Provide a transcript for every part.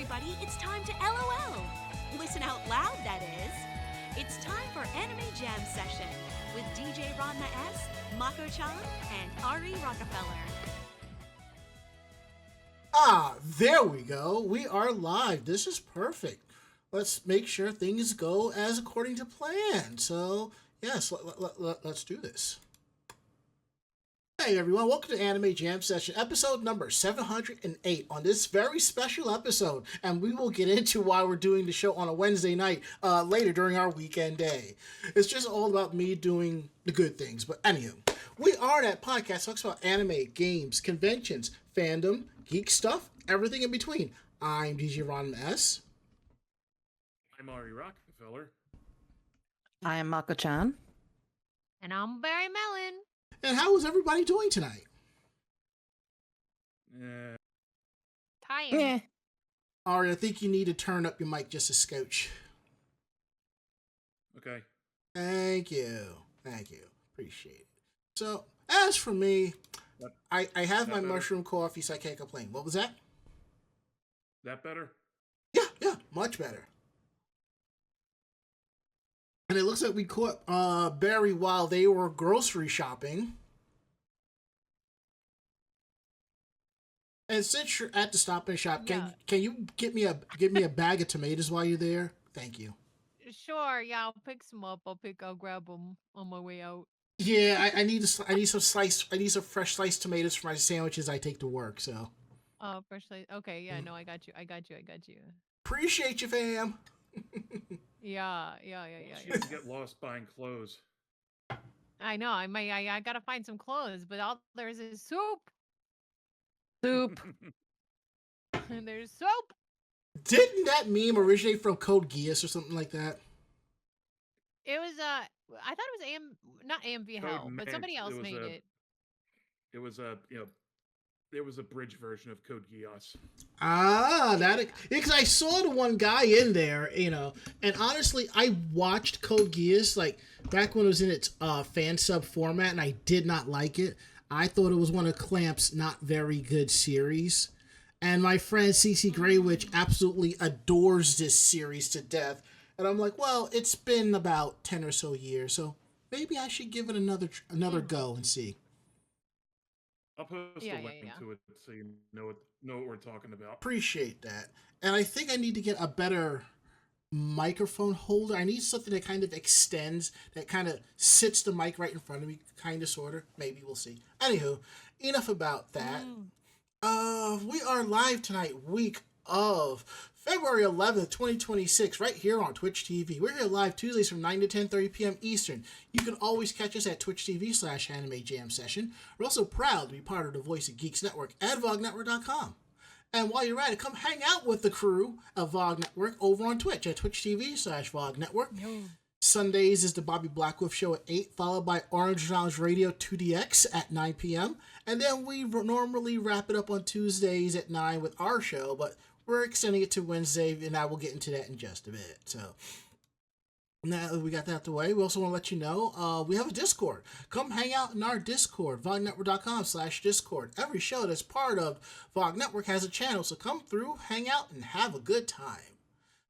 everybody, it's time to LOL. Listen out loud, that is. It's time for Anime Jam Session with DJ Ranma S, Mako-chan, and Ari Rockefeller. There we go. We are live. This is perfect. Let's make sure things go as according to plan. So, yes, let's do this. Hey everyone, welcome to Anime Jam Session, episode number 708 on this very special episode, and we will get into why we're doing the show on a Wednesday night later during our weekend day. It's just all about me doing the good things, but anywho, we are that podcast that talks about anime, games, conventions, fandom, geek stuff, everything in between. I'm DJ Ron S. I'm Ari Rockefeller. I am Mako-chan. And I'm Barry Mellon. And how is everybody doing tonight? Tired. Yeah. Ari, I think you need to turn up your mic just a scotch. Okay. Thank you. Appreciate it. So, as for me, I have my mushroom coffee, so I can't complain. What was that? That better? Yeah, much better. And it looks like we caught Barry while they were grocery shopping. And since you're at the Stop and Shop, can you get me a bag of tomatoes while you're there? Thank you. Sure, yeah, I'll pick some up. I'll grab them on my way out. Yeah, I need some fresh sliced tomatoes for my sandwiches I take to work. So. Oh, fresh slice. Okay, yeah, no, I got you. Appreciate you, fam. Yeah. She doesn't get lost buying clothes. I know. I gotta find some clothes, but all there's is soup. And there's soap. Didn't that meme originate from Code Geass or something like that? It was I thought it was not AMV Hell, but somebody else made it. It was there was a bridge version of Code Geass. Because I saw the one guy in there, and honestly, I watched Code Geass like back when it was in its fan sub format, and I did not like it. I thought it was one of Clamp's not very good series, and my friend CC Graywitch absolutely adores this series to death, and I'm like, well, it's been about 10 or so years, so maybe I should give it another go and see. I'll post a link to it so you know what we're talking about. Appreciate that. And I think I need to get a better microphone holder. I need something that kind of extends, that kind of sits the mic right in front of me, kind of, sort of. Maybe, we'll see. Anywho, enough about that. We are live tonight, week of February 11th, 2026, right here on Twitch TV. We're here live Tuesdays from 9 to 10:30 p.m. Eastern. You can always catch us at Twitch TV/Anime Jam Session. We're also proud to be part of the Voice of Geeks Network at VogNetwork.com. And while you're at it, come hang out with the crew of Vog Network over on Twitch at Twitch TV/Vog Network. Sundays is the Bobby Blackwolf Show at 8, followed by Orange Lounge Radio 2DX at 9 p.m. And then we normally wrap it up on Tuesdays at 9 with our show, but we're extending it to Wednesday, and I will get into that in just a bit. So now that we got that out the way, we also want to let you know we have a Discord. Come hang out in our Discord, vognetwork.com/Discord. Every show that's part of Vog Network has a channel, so come through, hang out, and have a good time.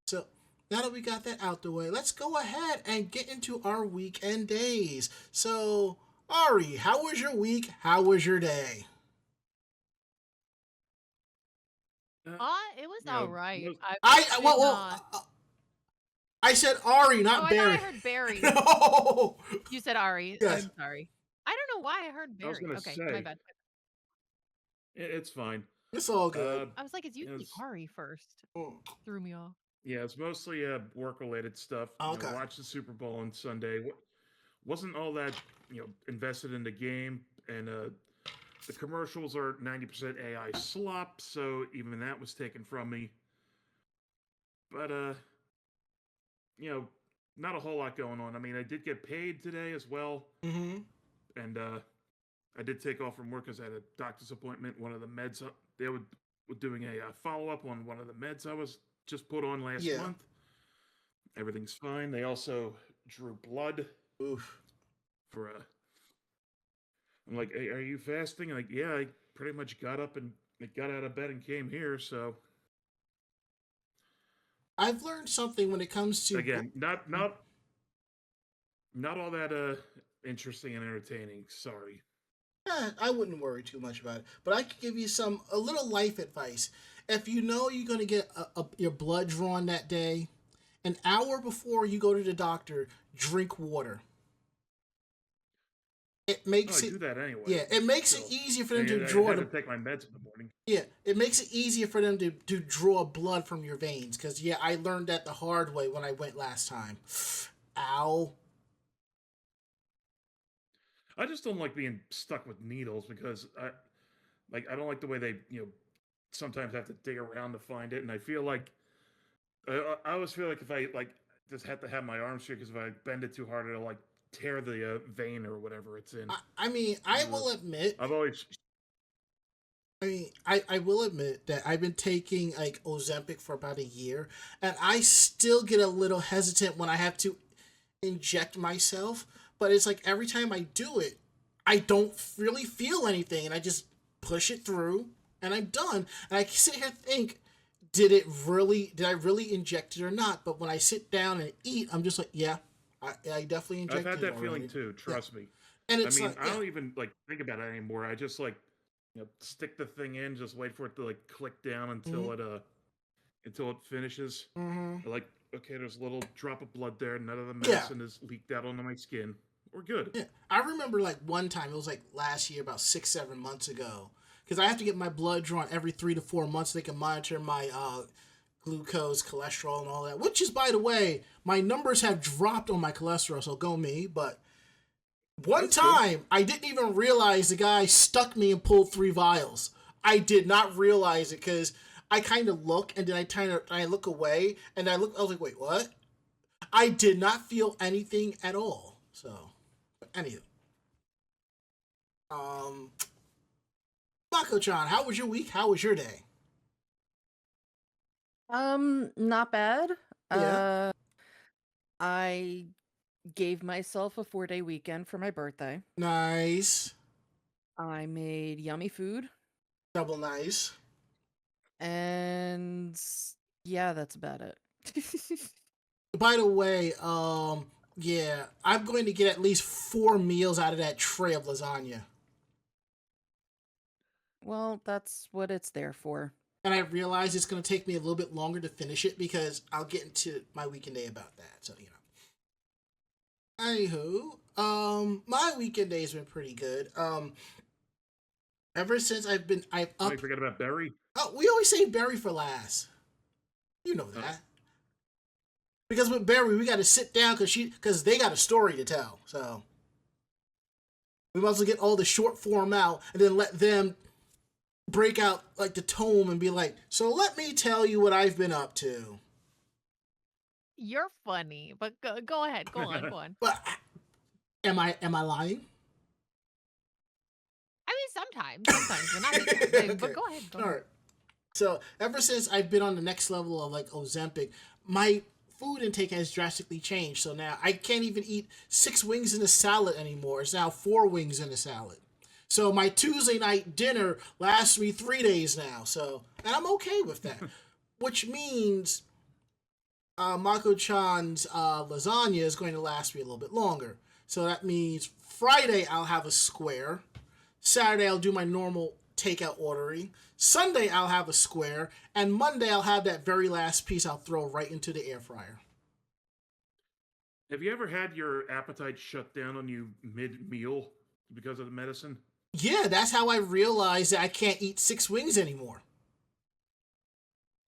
So now that we got that out the way, let's go ahead and get into our weekend days. So, Ari, how was your week? How was your day? It was all right. I said Ari, not Barry. I heard Barry. No. You said Ari. Yes. I'm sorry. I don't know why I heard Barry. My bad. It's fine. It's all good. I was like, it's usually Ari first. Threw me off. Yeah, it's mostly work-related stuff. Okay. Watched the Super Bowl on Sunday. Wasn't all that invested in the game, and the commercials are 90% AI slop, so even that was taken from me. But not a whole lot going on. I mean, I did get paid today as well, and I did take off from work because I had a doctor's appointment. One of the meds they were doing a follow-up on one of the meds I was just put on last month. Everything's fine. They also drew blood. Oof. For I'm like, hey, are you fasting? Like, yeah, I pretty much got up and got out of bed and came here, so I've learned something when it comes to Again, not all that interesting and entertaining. Sorry. I wouldn't worry too much about it, but I could give you a little life advice. If you know you're going to get your blood drawn that day, an hour before you go to the doctor, drink water. It makes I it do that anyway. Yeah, it makes it easier for them to draw. I had to take my meds in the morning. Yeah, it makes it easier for them to draw blood from your veins. Because yeah, I learned that the hard way when I went last time. Ow. I just don't like being stuck with needles because I don't like the way they sometimes have to dig around to find it, and I feel like I always feel like if I just have to have my arm straight because if I bend it too hard, it'll tear the vein or whatever it's in. I mean, I will admit. I've always. I mean, I will admit that I've been taking like Ozempic for about a year, and I still get a little hesitant when I have to inject myself. But it's like every time I do it, I don't really feel anything, and I just push it through, and I'm done. And I sit here and think, did I really inject it or not? But when I sit down and eat, I'm just like, yeah, I definitely injected it. I've had that already. feeling too. Trust me. And it's I don't even think about it anymore. I just stick the thing in, just wait for it to click down until it finishes. Mm-hmm. Okay, there's a little drop of blood there. None of the medicine is leaked out onto my skin. We're good. Yeah, I remember one time, it was last year, about 6-7 months ago, because I have to get my blood drawn every 3 to 4 months so they can monitor my glucose, cholesterol, and all that. Which is, by the way, my numbers have dropped on my cholesterol, so go me. But That's time, good. I didn't even realize the guy stuck me and pulled 3 vials. I did not realize it because I kind of look, and then I look away, and I was like, wait, what? I did not feel anything at all. So, anywho. Mako-chan, how was your week? How was your day? Not bad. Yeah. I gave myself a 4-day weekend for my birthday. Nice. I made yummy food. Double nice. And yeah, that's about it. By the way, yeah, I'm going to get at least 4 meals out of that tray of lasagna. Well, that's what it's there for. And I realize it's going to take me a little bit longer to finish it because I'll get into my weekend day about that. So, Anywho, my weekend day has been pretty good. Ever since I've up. You forget about Barry? Oh, we always say Barry for last. You know that. Because with Barry, we got to sit down because they got a story to tell. So we might as well get all the short form out and then let them break out the tome and be like, so let me tell you what I've been up to. You're funny, but go ahead. Go on. But am I lying? I mean, sometimes, but not the time. Okay. But go ahead. All right. So ever since I've been on the next level of Ozempic, my food intake has drastically changed. So now I can't even eat 6 wings in a salad anymore. It's now 4 wings in a salad. So my Tuesday night dinner lasts me 3 days now. So, and I'm okay with that. Which means Mako-chan's lasagna is going to last me a little bit longer. So that means Friday I'll have a square. Saturday I'll do my normal takeout ordering. Sunday I'll have a square. And Monday I'll have that very last piece I'll throw right into the air fryer. Have you ever had your appetite shut down on you mid-meal because of the medicine? Yeah, that's how I realized that I can't eat 6 wings anymore.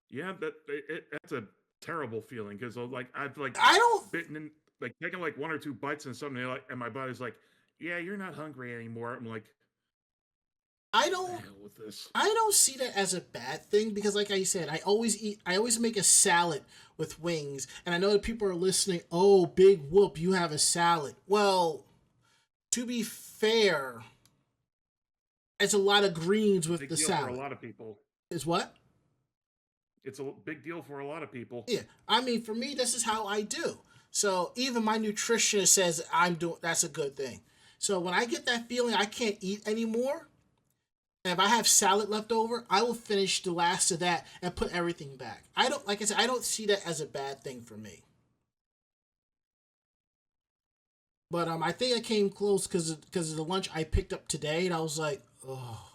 Yeah, that's a terrible feeling because I've bitten in, taken 1 or 2 bites and something and my body's like, yeah, you're not hungry anymore. I'm like, I don't see that as a bad thing because like I said, I always make a salad with wings, and I know that people are listening, oh, big whoop, you have a salad. Well, to be fair, it's a lot of greens with the salad. For a lot of people. Is what? It's a big deal for a lot of people. Yeah. I mean, for me, this is how I do. So even my nutritionist says that's a good thing. So when I get that feeling I can't eat anymore, And if I have salad left over, I will finish the last of that and put everything back. I don't, like I said, I don't see that as a bad thing for me. But I think I came close because of the lunch I picked up today, and I was like, oh.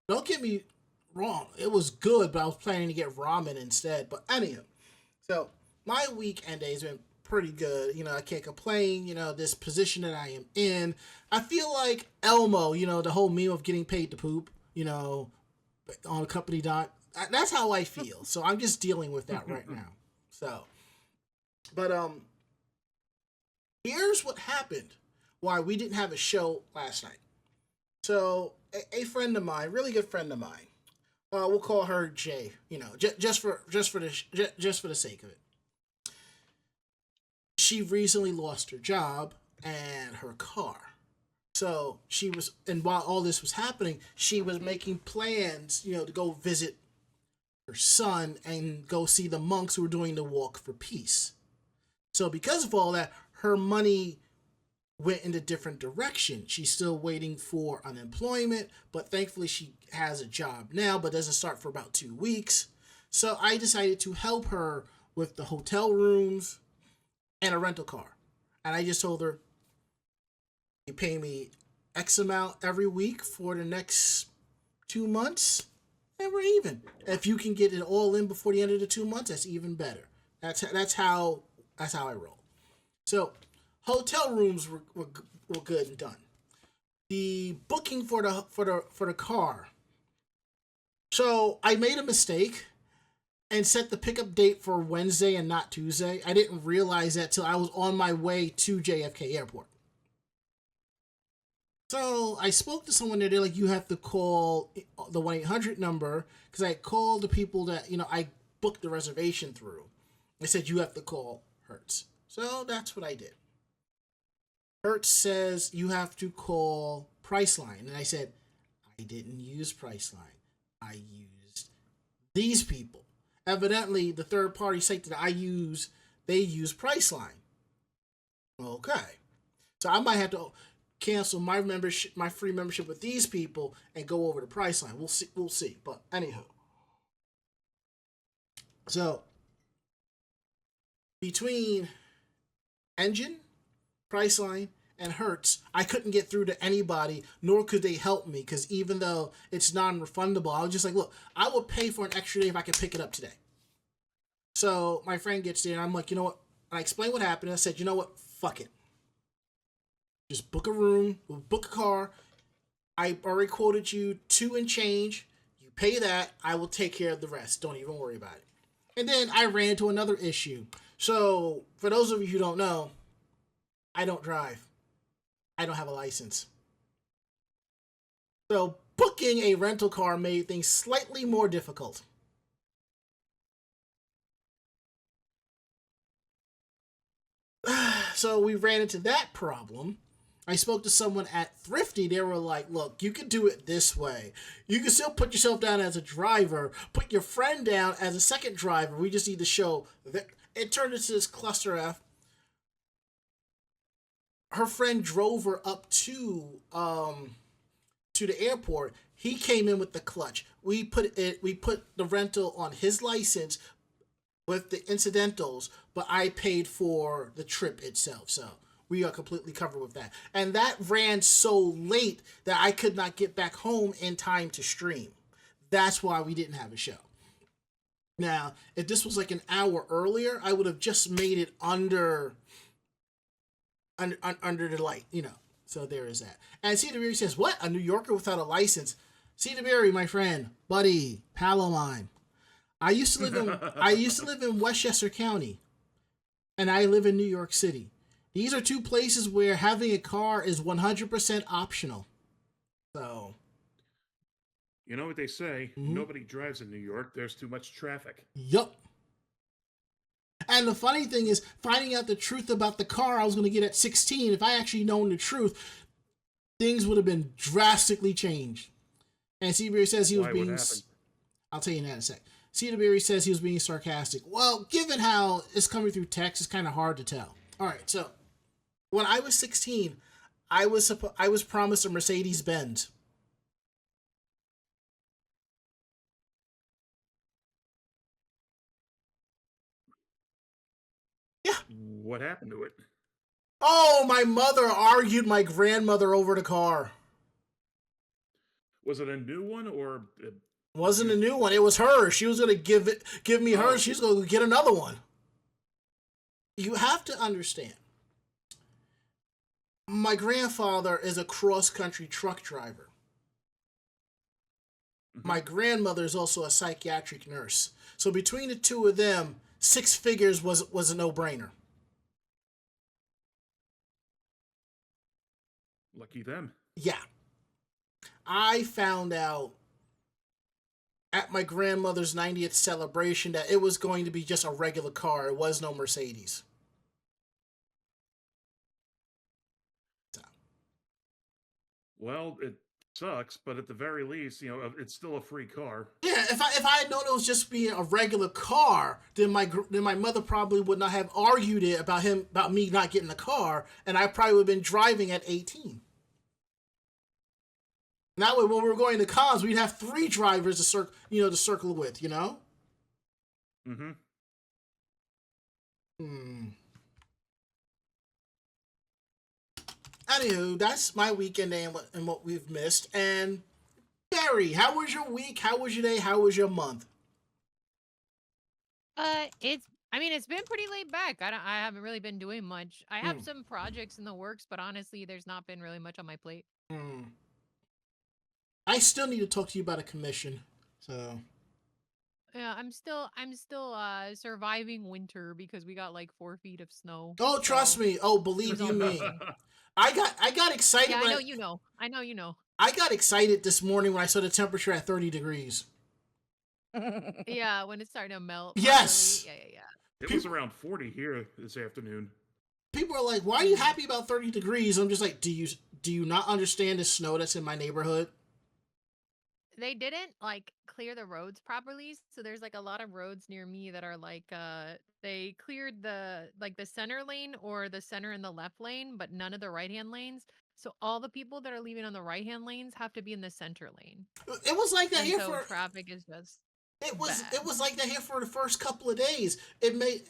Don't get me wrong, it was good, but I was planning to get ramen instead. But anyhow, so my weekend days been pretty good. You know, I can't complain. You know, this position that I am in, I feel like Elmo. You know, the whole meme of getting paid to poop. You know, on a company dime. That's how I feel. So I'm just dealing with that right now. So, but here's what happened. Why we didn't have a show last night. So a friend of mine, really good friend of mine, we'll call her Jay. You know, just for the sake of it. She recently lost her job and her car. So she was, and while all this was happening, she was making plans, you know, to go visit her son and go see the monks who were doing the Walk for Peace. So because of all that, her money went in a different direction. She's still waiting for unemployment, but thankfully she has a job now, but doesn't start for about 2 weeks. So I decided to help her with the hotel rooms and a rental car. And I just told her, you pay me X amount every week for the next 2 months, and we're even. If you can get it all in before the end of the 2 months, that's even better. That's how I roll. So hotel rooms were good and done. The booking for the car. So I made a mistake and set the pickup date for Wednesday and not Tuesday. I didn't realize that till I was on my way to JFK Airport. So I spoke to someone there. They're like, you have to call the 1-800 number, because I called the people that, you know, I booked the reservation through. They said you have to call Hertz. So that's what I did. Hertz says you have to call Priceline. And I said, I didn't use Priceline. I used these people. Evidently, the third-party site that I use, they use Priceline. Okay. So I might have to cancel my membership, my free membership with these people, and go over to Priceline. We'll see. But anywho. So, between Engine, Priceline, and Hertz, I couldn't get through to anybody, nor could they help me, because even though it's non-refundable, I was just like, look, I will pay for an extra day if I can pick it up today. So my friend gets there, and I'm like, you know what? And I explained what happened, and I said, you know what? Fuck it. Just book a room, we'll book a car. I already quoted you 2 and change. You pay that, I will take care of the rest. Don't even worry about it. And then I ran into another issue. So, for those of you who don't know, I don't drive. I don't have a license. So, booking a rental car made things slightly more difficult. So, we ran into that problem. I spoke to someone at Thrifty. They were like, look, you can do it this way. You can still put yourself down as a driver, put your friend down as a second driver. We just need to show that. It turned into this cluster F. Her friend drove her up to the airport. He came in with the clutch. We put the rental on his license with the incidentals, but I paid for the trip itself. So we are completely covered with that. And that ran so late that I could not get back home in time to stream. That's why we didn't have a show. Now, if this was like an hour earlier, I would have just made it under the light, you know. So there is that. And Cedar Berry says, what? A New Yorker without a license? Cedar Berry, my friend, buddy, pal of mine. I used to live in Westchester County, and I live in New York City. These are 2 places where having a car is 100% optional. So, you know what they say? Nobody drives in New York. There's too much traffic. Yup. And the funny thing is, finding out the truth about the car I was going to get at 16, if I actually known the truth, things would have been drastically changed. And Seabury says he was being... I'll tell you that in a sec. Cedarberry says he was being sarcastic. Well, given how it's coming through text, it's kind of hard to tell. All right, so when I was 16, I was promised a Mercedes-Benz. What happened to it? Oh, my mother argued my grandmother over the car. Was it a new one or? Wasn't a new one. It was hers. She was gonna give me hers. She's gonna get another one. You have to understand. My grandfather is a cross-country truck driver. My grandmother is also a psychiatric nurse. So between the two of them, 6 figures was a no-brainer. Lucky them. Yeah. I found out at my grandmother's 90th celebration that it was going to be just a regular car. It was no Mercedes. So. Well, it sucks, but at the very least, it's still a free car. Yeah, if I had known it was just being a regular car, then my mother probably would not have argued it about me not getting a car, and I probably would have been driving at 18. That way, when we were going to cons, we'd have 3 drivers to circle with, Mm-hmm. Anywho, that's my weekend and what we've missed. And Barry, how was your week? How was your day? How was your month? It's been pretty laid back. I haven't really been doing much. I have some projects in the works, but honestly, there's not been really much on my plate. I still need to talk to you about a commission. So yeah, I'm still surviving winter because we got like 4 feet of snow. Oh, trust me. Oh, believe you me. I got excited. Yeah, I know you know. I got excited this morning when I saw the temperature at 30 degrees. Yeah, when it started to melt. Yes. Yeah. It was around 40 here this afternoon. People are like, "Why are you happy about 30 degrees?" I'm just like, "Do you not understand the snow that's in my neighborhood?" They didn't clear the roads properly, so there's a lot of roads near me that are they cleared the center lane or the center and the left lane, but none of the right hand lanes. So all the people that are leaving on the right hand lanes have to be in the center lane. It was like that here for traffic is just It was bad. It was like that here for the first couple of days. It made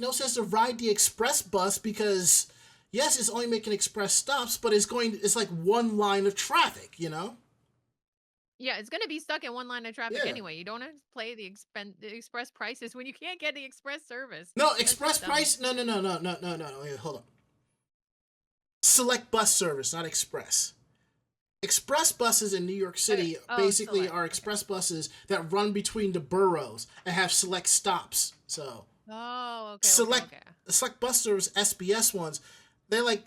no sense to ride the express bus because yes, it's only making express stops, but it's like one line of traffic, Yeah, it's gonna be stuck in one line of traffic anyway. You don't have to play the express prices when you can't get the express service. No, express price. No. Wait, hold on. Select bus service, not express. Express buses in New York City basically are express buses that run between the boroughs and have select stops. So. Oh, okay. Select bus service SBS ones. They're like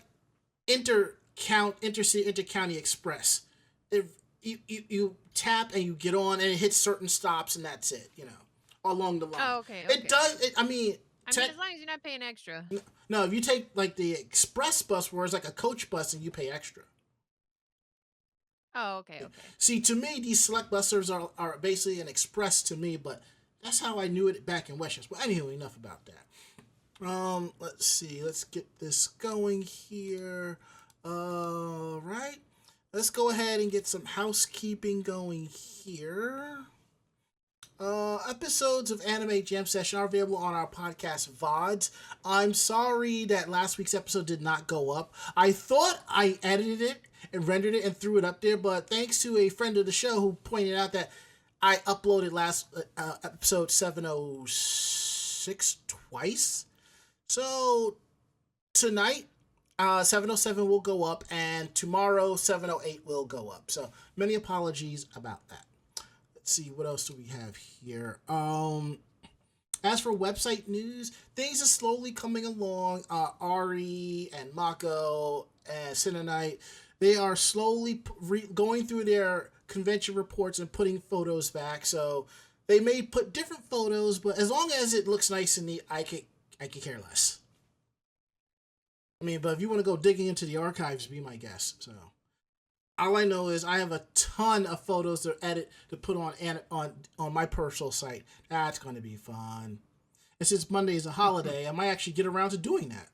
intercity, intercounty express. You tap and you get on and it hits certain stops and that's it, along the line. Oh, okay. It does. As long as you're not paying extra. No, if you take the express bus where it's like a coach bus and you pay extra. Oh, okay. See, to me, these select bus services are basically an express to me, but that's how I knew it back in Westchester. Well, anyway, enough about that. Let's see. Let's get this going here. Right. Let's go ahead and get some housekeeping going here. Episodes of Anime Jam Session are available on our podcast VODs. I'm sorry that last week's episode did not go up. I thought I edited it and rendered it and threw it up there, but thanks to a friend of the show who pointed out that I uploaded last episode 706 twice. So tonight 707 will go up, and tomorrow 708 will go up. So many apologies about that. Let's see, what else do we have here? As for website news, things are slowly coming along. Ari and Mako and Cinenite, they are slowly going through their convention reports and putting photos back. So they may put different photos, but as long as it looks nice and neat, I could care less. But if you want to go digging into the archives, be my guest. So all I know is I have a ton of photos to edit to put on my personal site. That's going to be fun. And since Monday is a holiday, I might actually get around to doing that.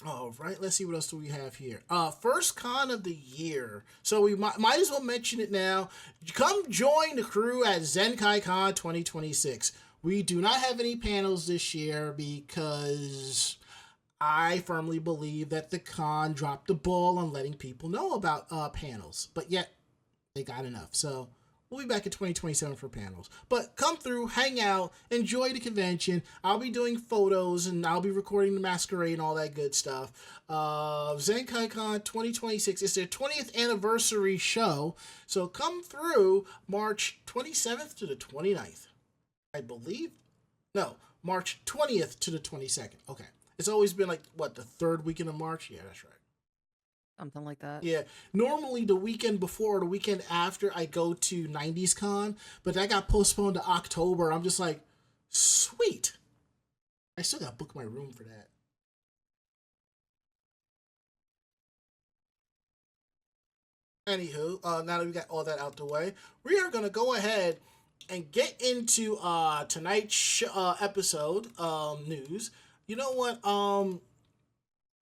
All right, let's see what else do we have here. First con of the year. So we might as well mention it now. Come join the crew at Zenkai Con 2026. We do not have any panels this year because I firmly believe that the con dropped the ball on letting people know about panels, but yet they got enough. So we'll be back in 2027 for panels. But come through, hang out, enjoy the convention. I'll be doing photos and I'll be recording the masquerade and all that good stuff. Zenkai Con 2026 is their 20th anniversary show. So come through March 27th to the 29th. I believe. No, March 20th to the 22nd. Okay. It's always been like, what, the third weekend of March? Yeah, that's right. Something like that. Yeah. Normally the weekend before or the weekend after I go to 90s Con, but that got postponed to October. I'm just like, sweet. I still got to book my room for that. Anywho, now that we got all that out the way, we are going to go ahead and get into tonight's episode news. You know what,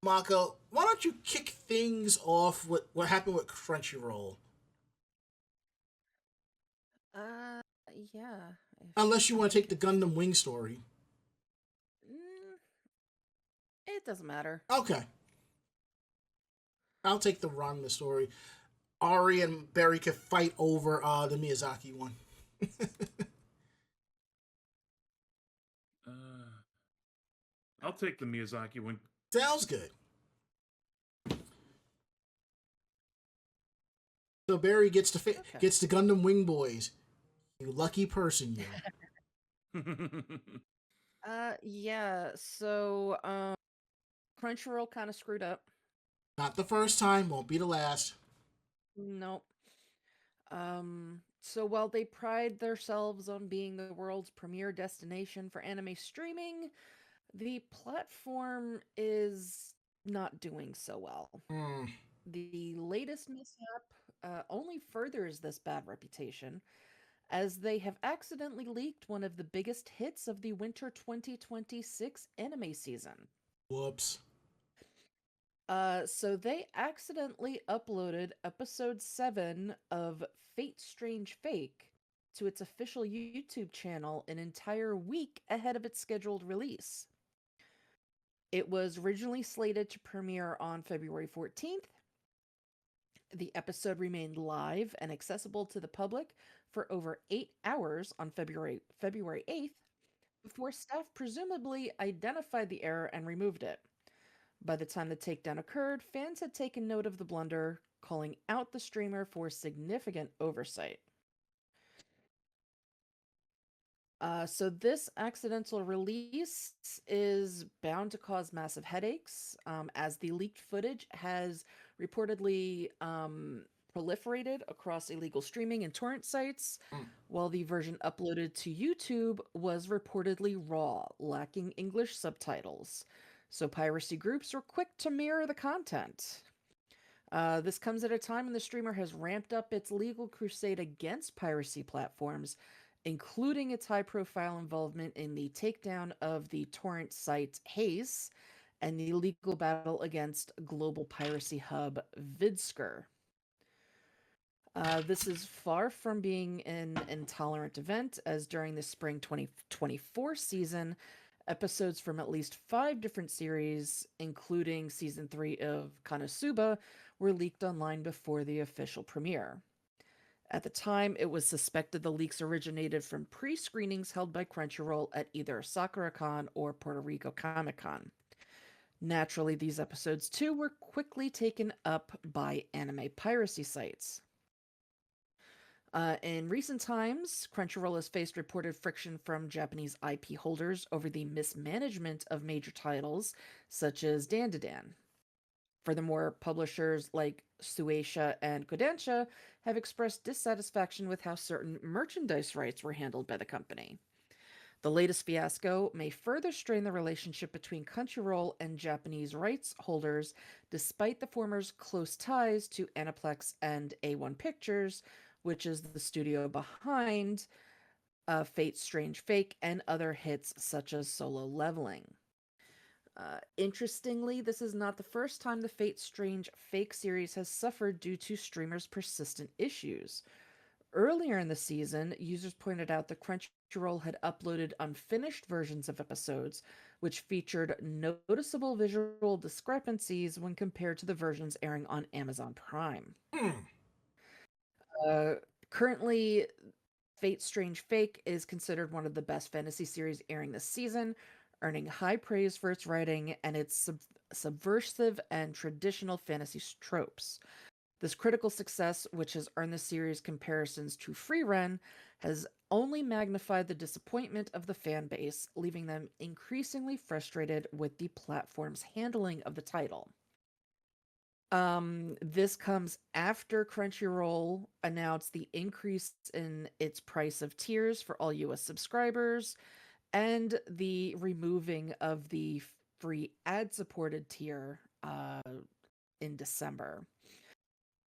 Mako, why don't you kick things off with what happened with Crunchyroll? Uh, yeah. Unless you want to take the Gundam Wing story. Mm, it doesn't matter. Okay. I'll take the Ranma story. Ari and Barry could fight over the Miyazaki one. I'll take the Miyazaki one. Sounds good. So Barry gets the gets the Gundam Wing boys. You lucky person, you. Yeah. So, Crunchyroll kind of screwed up. Not the first time, won't be the last. Nope. So while they pride themselves on being the world's premier destination for anime streaming, the platform is not doing so well. The latest mishap only furthers this bad reputation, as they have accidentally leaked one of the biggest hits of the winter 2026 anime season. Whoops. So they accidentally uploaded episode 7 of Fate Strange Fake to its official YouTube channel an entire week ahead of its scheduled release. It was originally slated to premiere on February 14th. The episode remained live and accessible to the public for over 8 hours on February 8th, before staff presumably identified the error and removed it. By the time the takedown occurred, fans had taken note of the blunder, calling out the streamer for significant oversight. So this accidental release is bound to cause massive headaches, as the leaked footage has reportedly proliferated across illegal streaming and torrent sites, while the version uploaded to YouTube was reportedly raw, lacking English subtitles. So piracy groups were quick to mirror the content. This comes at a time when the streamer has ramped up its legal crusade against piracy platforms, including its high-profile involvement in the takedown of the torrent site Haze and the legal battle against global piracy hub Vidsker. This is far from being an intolerant event, as during the spring 2024 season, episodes from at least 5 different series, including season 3 of Konosuba, were leaked online before the official premiere. At the time, it was suspected the leaks originated from pre-screenings held by Crunchyroll at either SakuraCon or Puerto Rico Comic-Con. Naturally, these episodes too were quickly taken up by anime piracy sites. In recent times, Crunchyroll has faced reported friction from Japanese IP holders over the mismanagement of major titles, such as Dandadan. Furthermore, publishers like Shueisha and Kodansha have expressed dissatisfaction with how certain merchandise rights were handled by the company. The latest fiasco may further strain the relationship between Crunchyroll and Japanese rights holders, despite the former's close ties to Aniplex and A1 Pictures, which is the studio behind Fate Strange Fake and other hits such as Solo Leveling. Interestingly, this is not the first time the Fate Strange Fake series has suffered due to streamers' persistent issues. Earlier in the season, users pointed out that Crunchyroll had uploaded unfinished versions of episodes, which featured noticeable visual discrepancies when compared to the versions airing on Amazon Prime. Hmm. Uh, Currently, Fate Strange Fake is considered one of the best fantasy series airing this season, earning high praise for its writing and its subversive and traditional fantasy tropes. This critical success, which has earned the series comparisons to Free Run, has only magnified the disappointment of the fan base, leaving them increasingly frustrated with the platform's handling of the title. This comes after Crunchyroll announced the increase in its price of tiers for all US subscribers and the removing of the free ad-supported tier in December.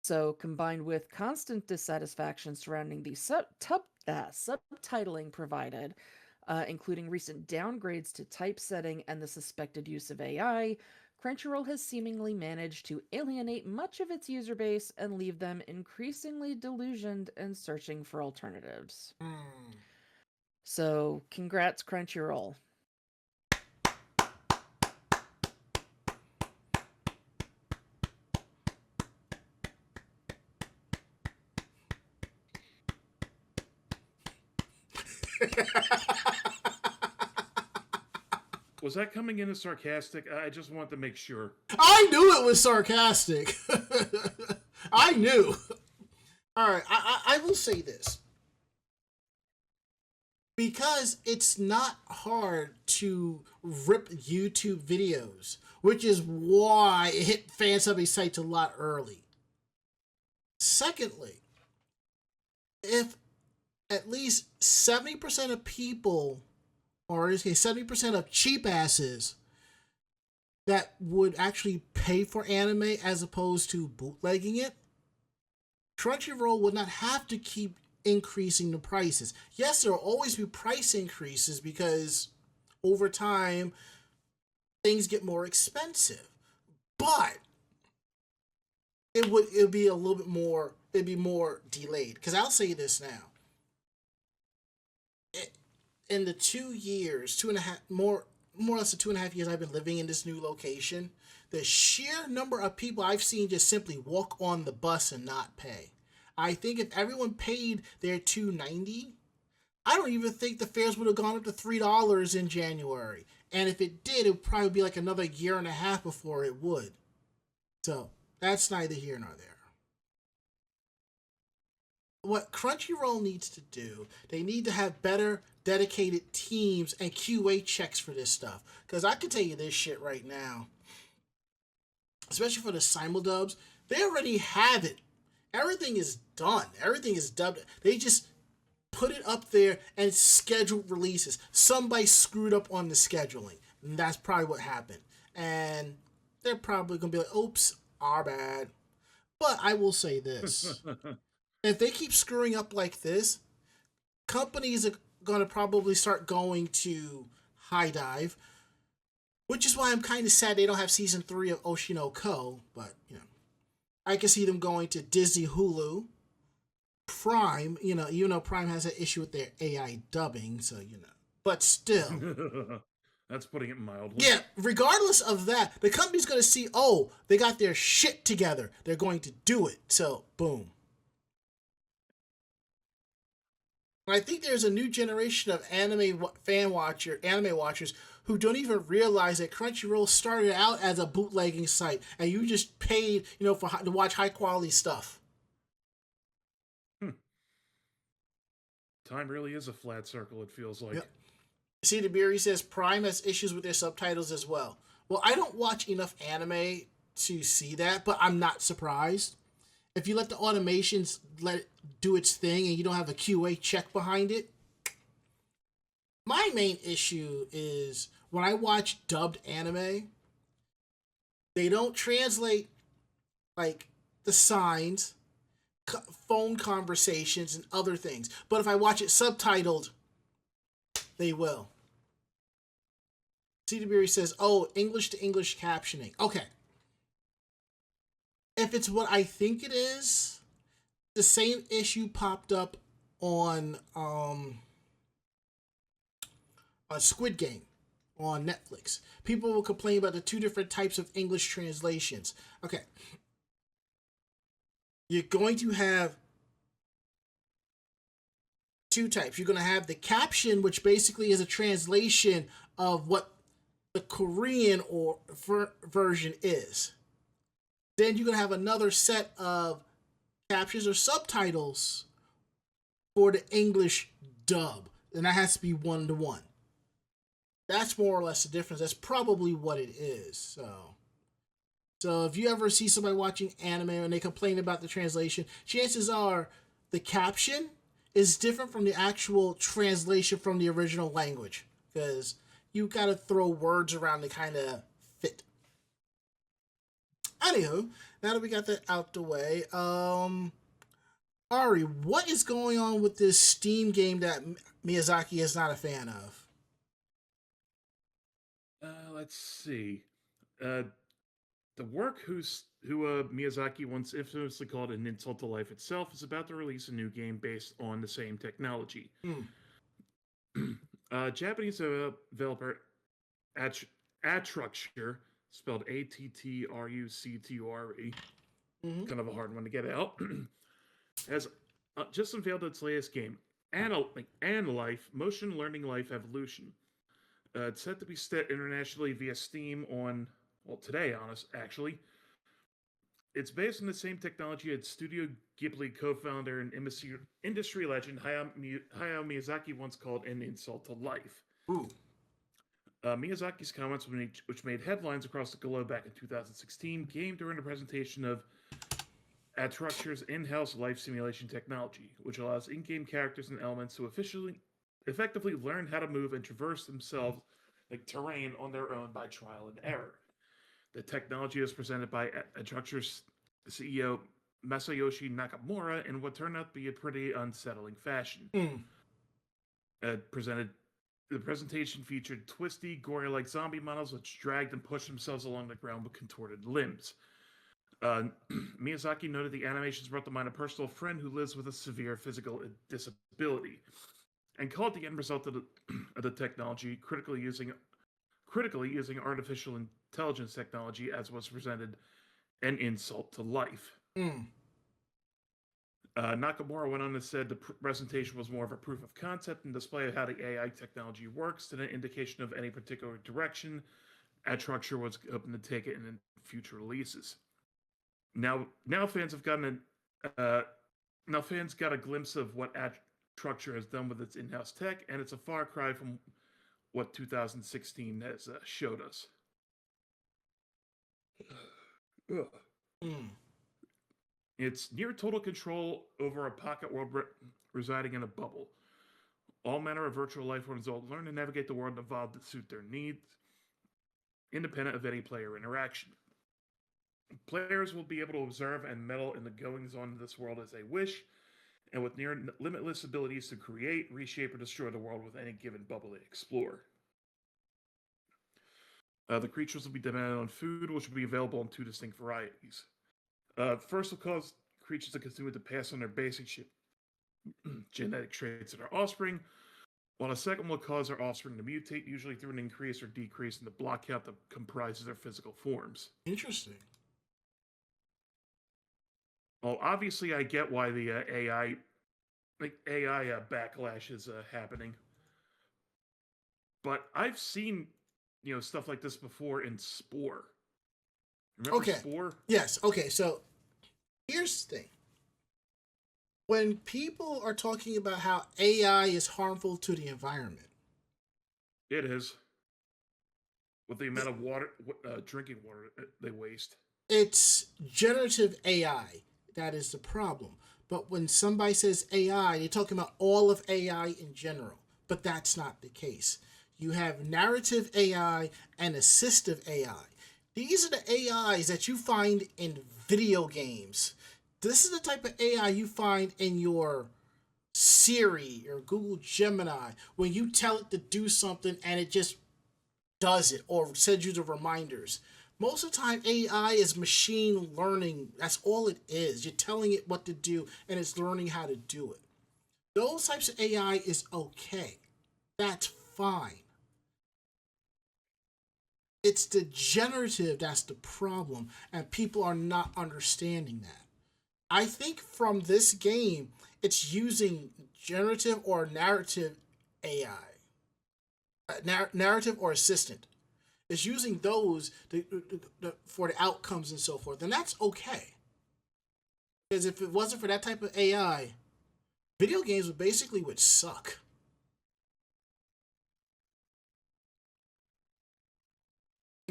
So, combined with constant dissatisfaction surrounding the subtitling provided, including recent downgrades to typesetting and the suspected use of AI, Crunchyroll has seemingly managed to alienate much of its user base and leave them increasingly delusioned and searching for alternatives. So, congrats, Crunchyroll. Was that coming in as sarcastic? I just want to make sure. I knew it was sarcastic. I knew. All right, I will say this. Because it's not hard to rip YouTube videos, which is why it hit fan subbing sites a lot early. Secondly, if at least 70% of people, or in this case, 70% of cheap asses that would actually pay for anime as opposed to bootlegging it, Crunchyroll would not have to keep increasing the prices. Yes, there will always be price increases because over time things get more expensive. But it'd be a little bit more, it'd be more delayed. Because I'll say this now. In the 2 years, 2.5, more or less the 2.5 years I've been living in this new location, the sheer number of people I've seen just simply walk on the bus and not pay. I think if everyone paid their $2.90, I don't even think the fares would have gone up to $3 in January. And if it did, it would probably be like another year and a half before it would. So that's neither here nor there. What Crunchyroll needs to do, they need to have better dedicated teams and QA checks for this stuff. Because I can tell you this shit right now, especially for the simuldubs, they already have it. Everything is done. Everything is dubbed. They just put it up there and scheduled releases. Somebody screwed up on the scheduling. And that's probably what happened. And they're probably going to be like, oops, our bad. But I will say this. If they keep screwing up like this, companies are going to probably start going to High Dive, which is why I'm kind of sad they don't have season 3 of Oshino Ko, but, you know, I can see them going to Disney, Hulu, Prime, you know, even though Prime has an issue with their AI dubbing, so, you know, but still. That's putting it mildly. Yeah, regardless of that, the company's going to see, oh, they got their shit together. They're going to do it. So, boom. I think there's a new generation of anime watchers who don't even realize that Crunchyroll started out as a bootlegging site, and you just paid, you know, to watch high quality stuff. Time really is a flat circle. It feels like. Yep. See, DeBeery says Prime has issues with their subtitles as well. Well, I don't watch enough anime to see that, but I'm not surprised. If you let the automations let it do its thing and you don't have a QA check behind it. My main issue is when I watch dubbed anime, they don't translate like the signs, phone conversations, and other things. But if I watch it subtitled, they will. CDBeery says, oh, English to English captioning. Okay. If it's what I think it is, the same issue popped up on Squid Game on Netflix. People will complain about the two different types of English translations. Okay. You're going to have two types. You're going to have the caption, which basically is a translation of what the Korean or version is. Then you're going to have another set of captions or subtitles for the English dub. And that has to be 1-to-1. That's more or less the difference. That's probably what it is. So if you ever see somebody watching anime and they complain about the translation, chances are the caption is different from the actual translation from the original language. Because you got to throw words around to kind of fit. Anywho, now that we got that out the way, Ari, what is going on with this Steam game that Miyazaki is not a fan of? Let's see. The work who Miyazaki once infamously called an insult to life itself is about to release a new game based on the same technology. Japanese developer Attructure, spelled Attructure, kind of a hard one to get out, has just unveiled its latest game, Life, Motion Learning Life Evolution. It's set to be set internationally via Steam on, today, actually. It's based on the same technology as Studio Ghibli co-founder and industry legend Hayao Miyazaki once called an insult to life. Ooh. Miyazaki's comments, which made headlines across the globe back in 2016, came during the presentation of Attructure's in-house life simulation technology, which allows in-game characters and elements to effectively learn how to move and traverse themselves like terrain on their own by trial and error. The technology was presented by Attructure's CEO Masayoshi Nakamura in what turned out to be a pretty unsettling fashion. The presentation featured twisty, gory-like zombie models which dragged and pushed themselves along the ground with contorted limbs. Miyazaki noted the animations brought to mind a personal friend who lives with a severe physical disability, and called the end result of the technology critically using artificial intelligence technology as was presented an insult to life. Nakamura went on and said the presentation was more of a proof of concept and display of how the AI technology works than an indication of any particular direction Attructure was hoping to take it in future releases. Now fans got a glimpse of what Attructure has done with its in-house tech, and it's a far cry from what 2016 has showed us. It's near total control over a pocket world residing in a bubble. All manner of virtual life forms will learn to navigate the world and evolve to suit their needs, independent of any player interaction. Players will be able to observe and meddle in the goings-on of this world as they wish, and with near limitless abilities to create, reshape, or destroy the world with any given bubble they explore. The creatures will be dependent on food, which will be available in two distinct varieties. First will cause creatures to continue to pass on their basic genetic traits of their offspring, while the second will cause their offspring to mutate, usually through an increase or decrease in the block count that comprises their physical forms. Interesting. Well, obviously, I get why the AI backlash is happening, but I've seen stuff like this before in Spore. Remember Spore? Yes. Okay. So here's the thing: when people are talking about how AI is harmful to the environment, it is. With the amount of water, drinking water they waste. It's generative AI that is the problem. But when somebody says AI, they're talking about all of AI in general. But that's not the case. You have narrative AI and assistive AI. These are the AIs that you find in video games. This is the type of AI you find in your Siri or Google Gemini when you tell it to do something and it just does it or sends you the reminders. Most of the time, AI is machine learning. That's all it is. You're telling it what to do, and it's learning how to do it. Those types of AI is okay. That's fine. It's the generative that's the problem, and people are not understanding that. I think from this game, it's using generative or narrative AI, narrative or assistant. It's using those for the outcomes and so forth, and that's okay. Because if it wasn't for that type of AI, video games would basically would suck.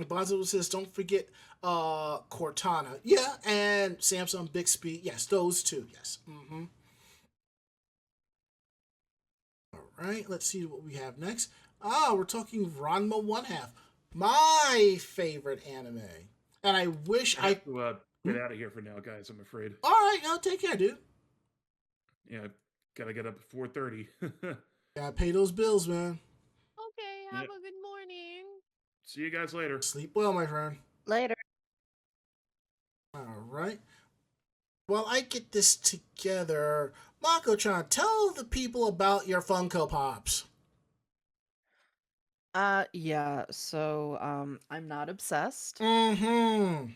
Bonzo says, don't forget Cortana. Yeah, and Samsung Bixby. Yes, those two. Yes. All right, let's see what we have next. We're talking Ranma One Half, my favorite anime, and I wish I have to get out of here for now, guys. I'm afraid. All right, now take care, dude. Yeah, gotta get up at 4:30. Gotta pay those bills, man. Okay, have Yep. a good morning. See you guys later. Sleep well, my friend. Later. All right. While I get this together, Mako-chan, tell the people about your Funko Pops. Yeah, so I'm not obsessed, Mm-hmm.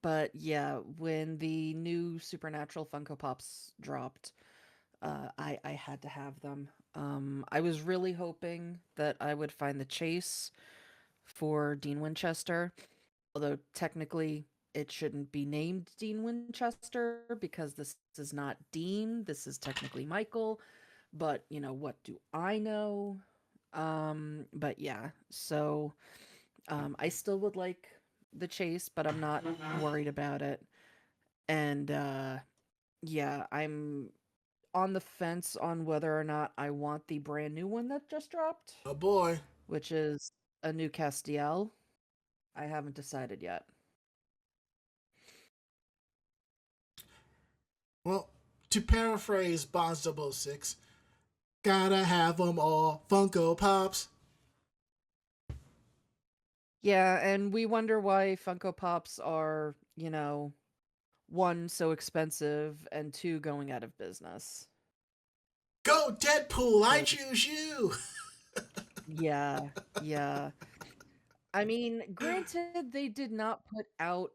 but yeah, when the new Supernatural Funko Pops dropped, I had to have them. I was really hoping that I would find the chase for Dean Winchester, although technically it shouldn't be named Dean Winchester because this is not Dean, this is technically Michael, but what do I know? But yeah, so I still would like the chase, but I'm not worried about it. And yeah, I'm on the fence on whether or not I want the brand new one that just dropped, Oh boy. which is a new Castiel. I haven't decided yet. Well, to paraphrase Bonds 006, gotta have them all Funko Pops. Yeah, and we wonder why Funko Pops are, one, so expensive, and two, going out of business. Go Deadpool, I 'Cause- choose you. yeah, yeah. I mean, granted, they did not put out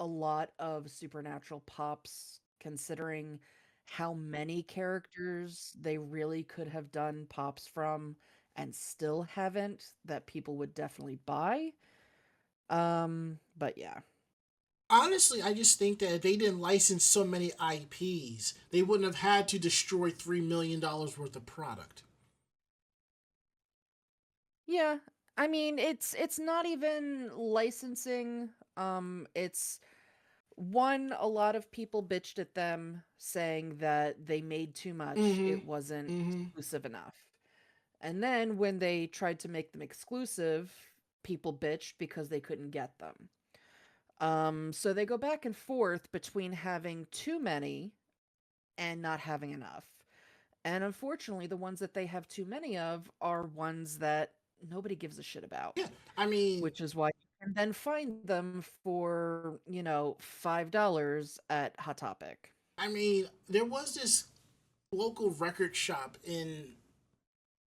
a lot of Supernatural Pops, considering how many characters they really could have done Pops from and still haven't that people would definitely buy. But yeah. Honestly, I just think that if they didn't license so many IPs, they wouldn't have had to destroy $3 million worth of product. Yeah. I mean, it's not even licensing. It's one, a lot of people bitched at them saying that they made too much. Mm-hmm. It wasn't Mm-hmm. exclusive enough. And then when they tried to make them exclusive, people bitched because they couldn't get them. So they go back and forth between having too many and not having enough. And unfortunately, the ones that they have too many of are ones that nobody gives a shit about, Yeah, I mean, which is why you can then find them for, $5 at Hot Topic. there was this local record shop in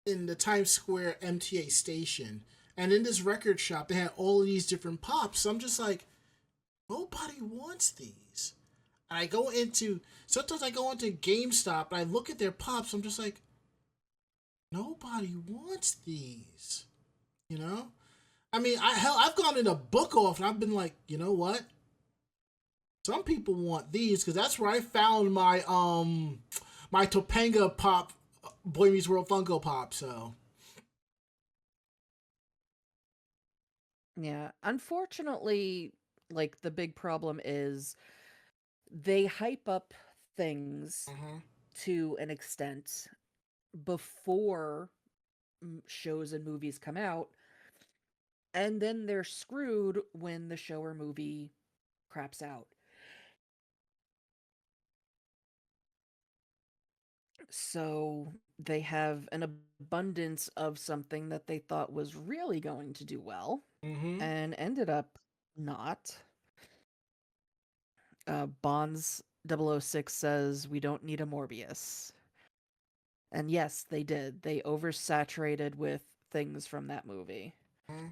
the Times Square MTA station, and in this record shop, they had all of these different pops. So I'm just like, nobody wants these. And sometimes I go into GameStop and I look at their pops. I'm just like, nobody wants these. You know? I've gone in a book off and I've been like, you know what? Some people want these because that's where I found my Topanga Pop Boy Meets World Funko Pop. So Yeah. Unfortunately, like the big problem is they hype up things to an extent before shows and movies come out, and then they're screwed when the show or movie craps out. So they have an abundance of something that they thought was really going to do well, Mm-hmm. and ended up not. Bonds 006 says we don't need a Morbius. And yes, they did. They oversaturated with things from that movie. Mm-hmm.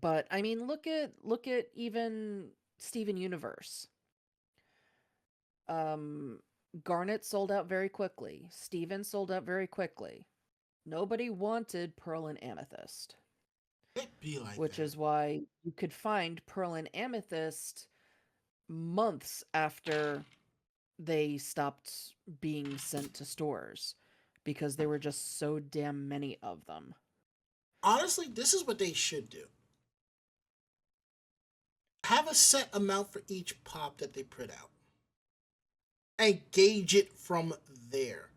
But I mean, look at even Steven Universe. Um Garnet sold out very quickly. Steven sold out very quickly. Nobody wanted Pearl and Amethyst, It be like which that. is why you could find Pearl and Amethyst months after they stopped being sent to stores because there were just so damn many of them. Honestly, this is what they should do. Have a set amount for each pop that they put out, and gauge it from there.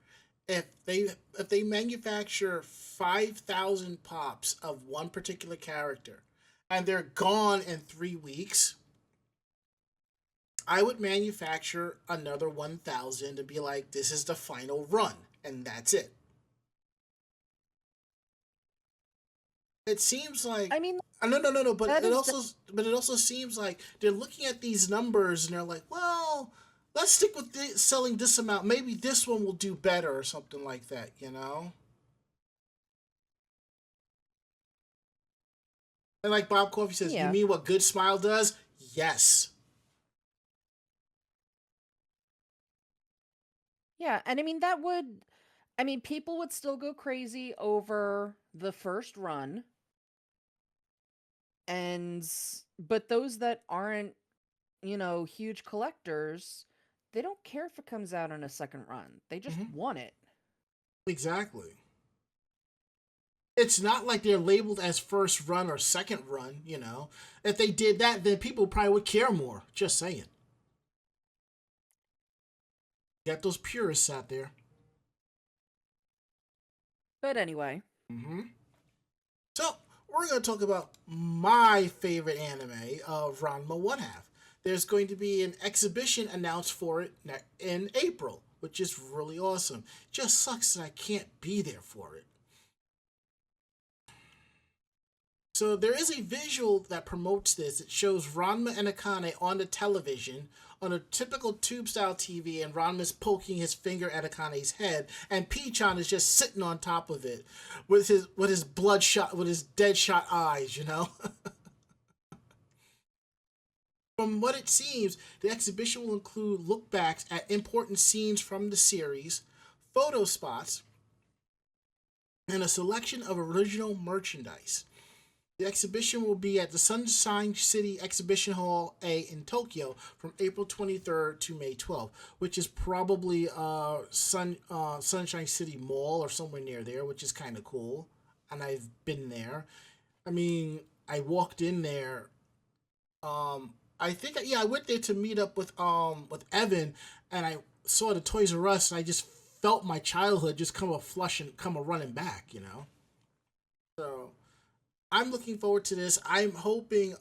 If they manufacture 5,000 pops of one particular character and they're gone in 3 weeks, I would manufacture another 1,000 and be like, this is the final run, and that's it. It seems like I mean, no. that is But it also seems like they're looking at these numbers and they're like, well, let's stick with selling this amount. Maybe this one will do better or something like that. You know. And like Bob Coffey says, you yeah. mean what Good Smile does? Yes. Yeah, and I mean people would still go crazy over the first run, and but those that aren't, huge collectors, they don't care if it comes out on a second run. They just Hmm. want it. Exactly. It's not like they're labeled as first run or second run. You know, if they did that, then people probably would care more. Just saying. Got those purists out there. But anyway, Mm-hmm. So we're going to talk about my favorite anime of Ranma One Half. There's going to be an exhibition announced for it in April, which is really awesome. Just sucks that I can't be there for it. So there is a visual that promotes this. It shows Ranma and Akane on the television on a typical tube style TV, and Ranma's poking his finger at Akane's head, and Pichon is just sitting on top of it with his bloodshot with his dead shot eyes, you know. From what it seems, the exhibition will include lookbacks at important scenes from the series, photo spots, and a selection of original merchandise. The exhibition will be at the Sunshine City Exhibition Hall A in Tokyo from April 23rd to May 12th, which is probably Sunshine City Mall or somewhere near there, which is kind of cool. And I've been there. I mean, I walked in there. I think I went there to meet up with Evan, and I saw the Toys R Us, and I just felt my childhood just come a flush and come a running back, you know. So I'm looking forward to this. I'm hoping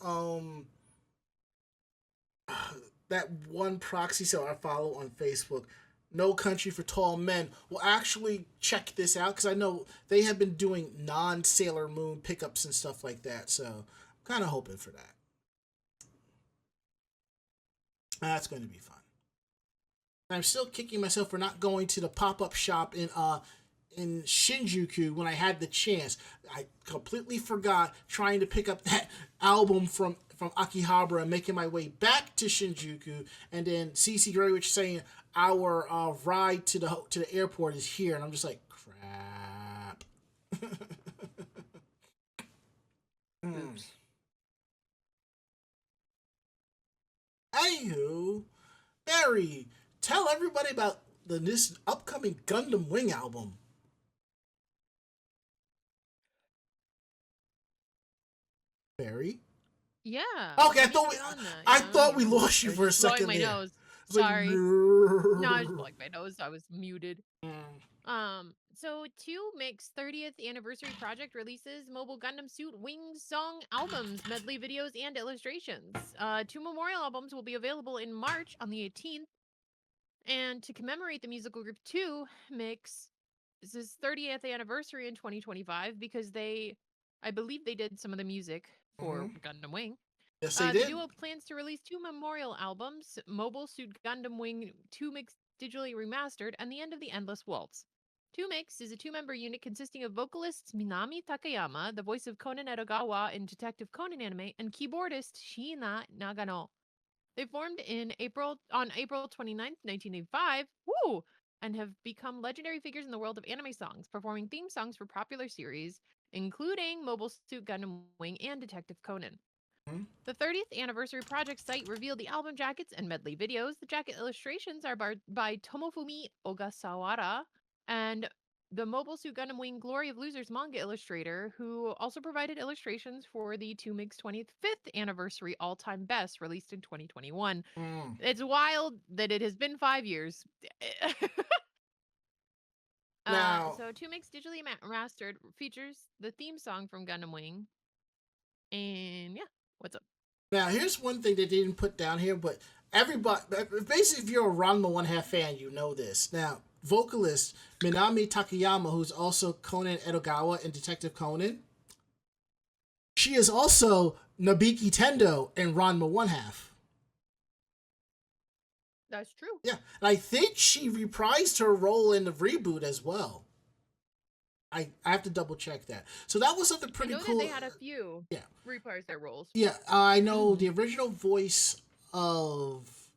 that one proxy so I follow on Facebook, No Country for Tall Men, will actually check this out because I know they have been doing non Sailor Moon pickups and stuff like that. So I'm kind of hoping for that. That's going to be fun. And I'm still kicking myself for not going to the pop up shop in Shinjuku when I had the chance. I completely forgot trying to pick up that album from Akihabara and making my way back to Shinjuku, and then CC Greenwich saying our ride to the airport is here, and I'm just like, crap. oops. Anywho, Barry, tell everybody about this upcoming Gundam Wing album. Barry? Yeah. Okay, let me get on that. I Yeah, thought we yeah. lost I you was for a just blowing second my there. nose. I was like, Sorry. No, I was no. blowing my nose. I was muted. So 2 makes 30th anniversary project releases mobile Gundam Suit Wings song albums, medley videos, and illustrations. 2 memorial albums will be available in March on the 18th. And to commemorate the musical group 2 makes this is 30th anniversary in 2025 because they I believe they did some of the music for Mm-hmm. Gundam Wing. Yes, they The did. duo plans to release 2 memorial albums, Mobile Suit Gundam Wing 2 Mix digitally remastered, and The End of the Endless Waltz. 2 Mix is a two-member unit consisting of vocalist Minami Takayama, the voice of Conan Edogawa in Detective Conan anime, and keyboardist Shiina Nagano. They formed on April 29th, 1985, woo, and have become legendary figures in the world of anime songs, performing theme songs for popular series, including Mobile Suit Gundam Wing and Detective Conan. Mm-hmm. The 30th anniversary project site revealed the album jackets and medley videos. The jacket illustrations are by Tomofumi Ogasawara and the Mobile Suit Gundam Wing Glory of Losers manga illustrator, who also provided illustrations for the 2MIG's 25th anniversary all time best released in 2021. Mm. It's wild that it has been 5 years. Now, So 2MIG's digitally mastered features the theme song from Gundam Wing. And yeah, what's up? now here's one thing they didn't put down here, but everybody, basically, if you're a Ranma One Half fan, you know this. Now, vocalist Minami Takayama, who's also Conan Edogawa in Detective Conan, she is also Nabiki Tendo in Ranma One Half. That's true. Yeah, and I think she reprised her role in the reboot as well. I have to double check that. So that was something I pretty know cool. that they had a few Yeah, reprise their roles. yeah. I know Mhm. the original voice of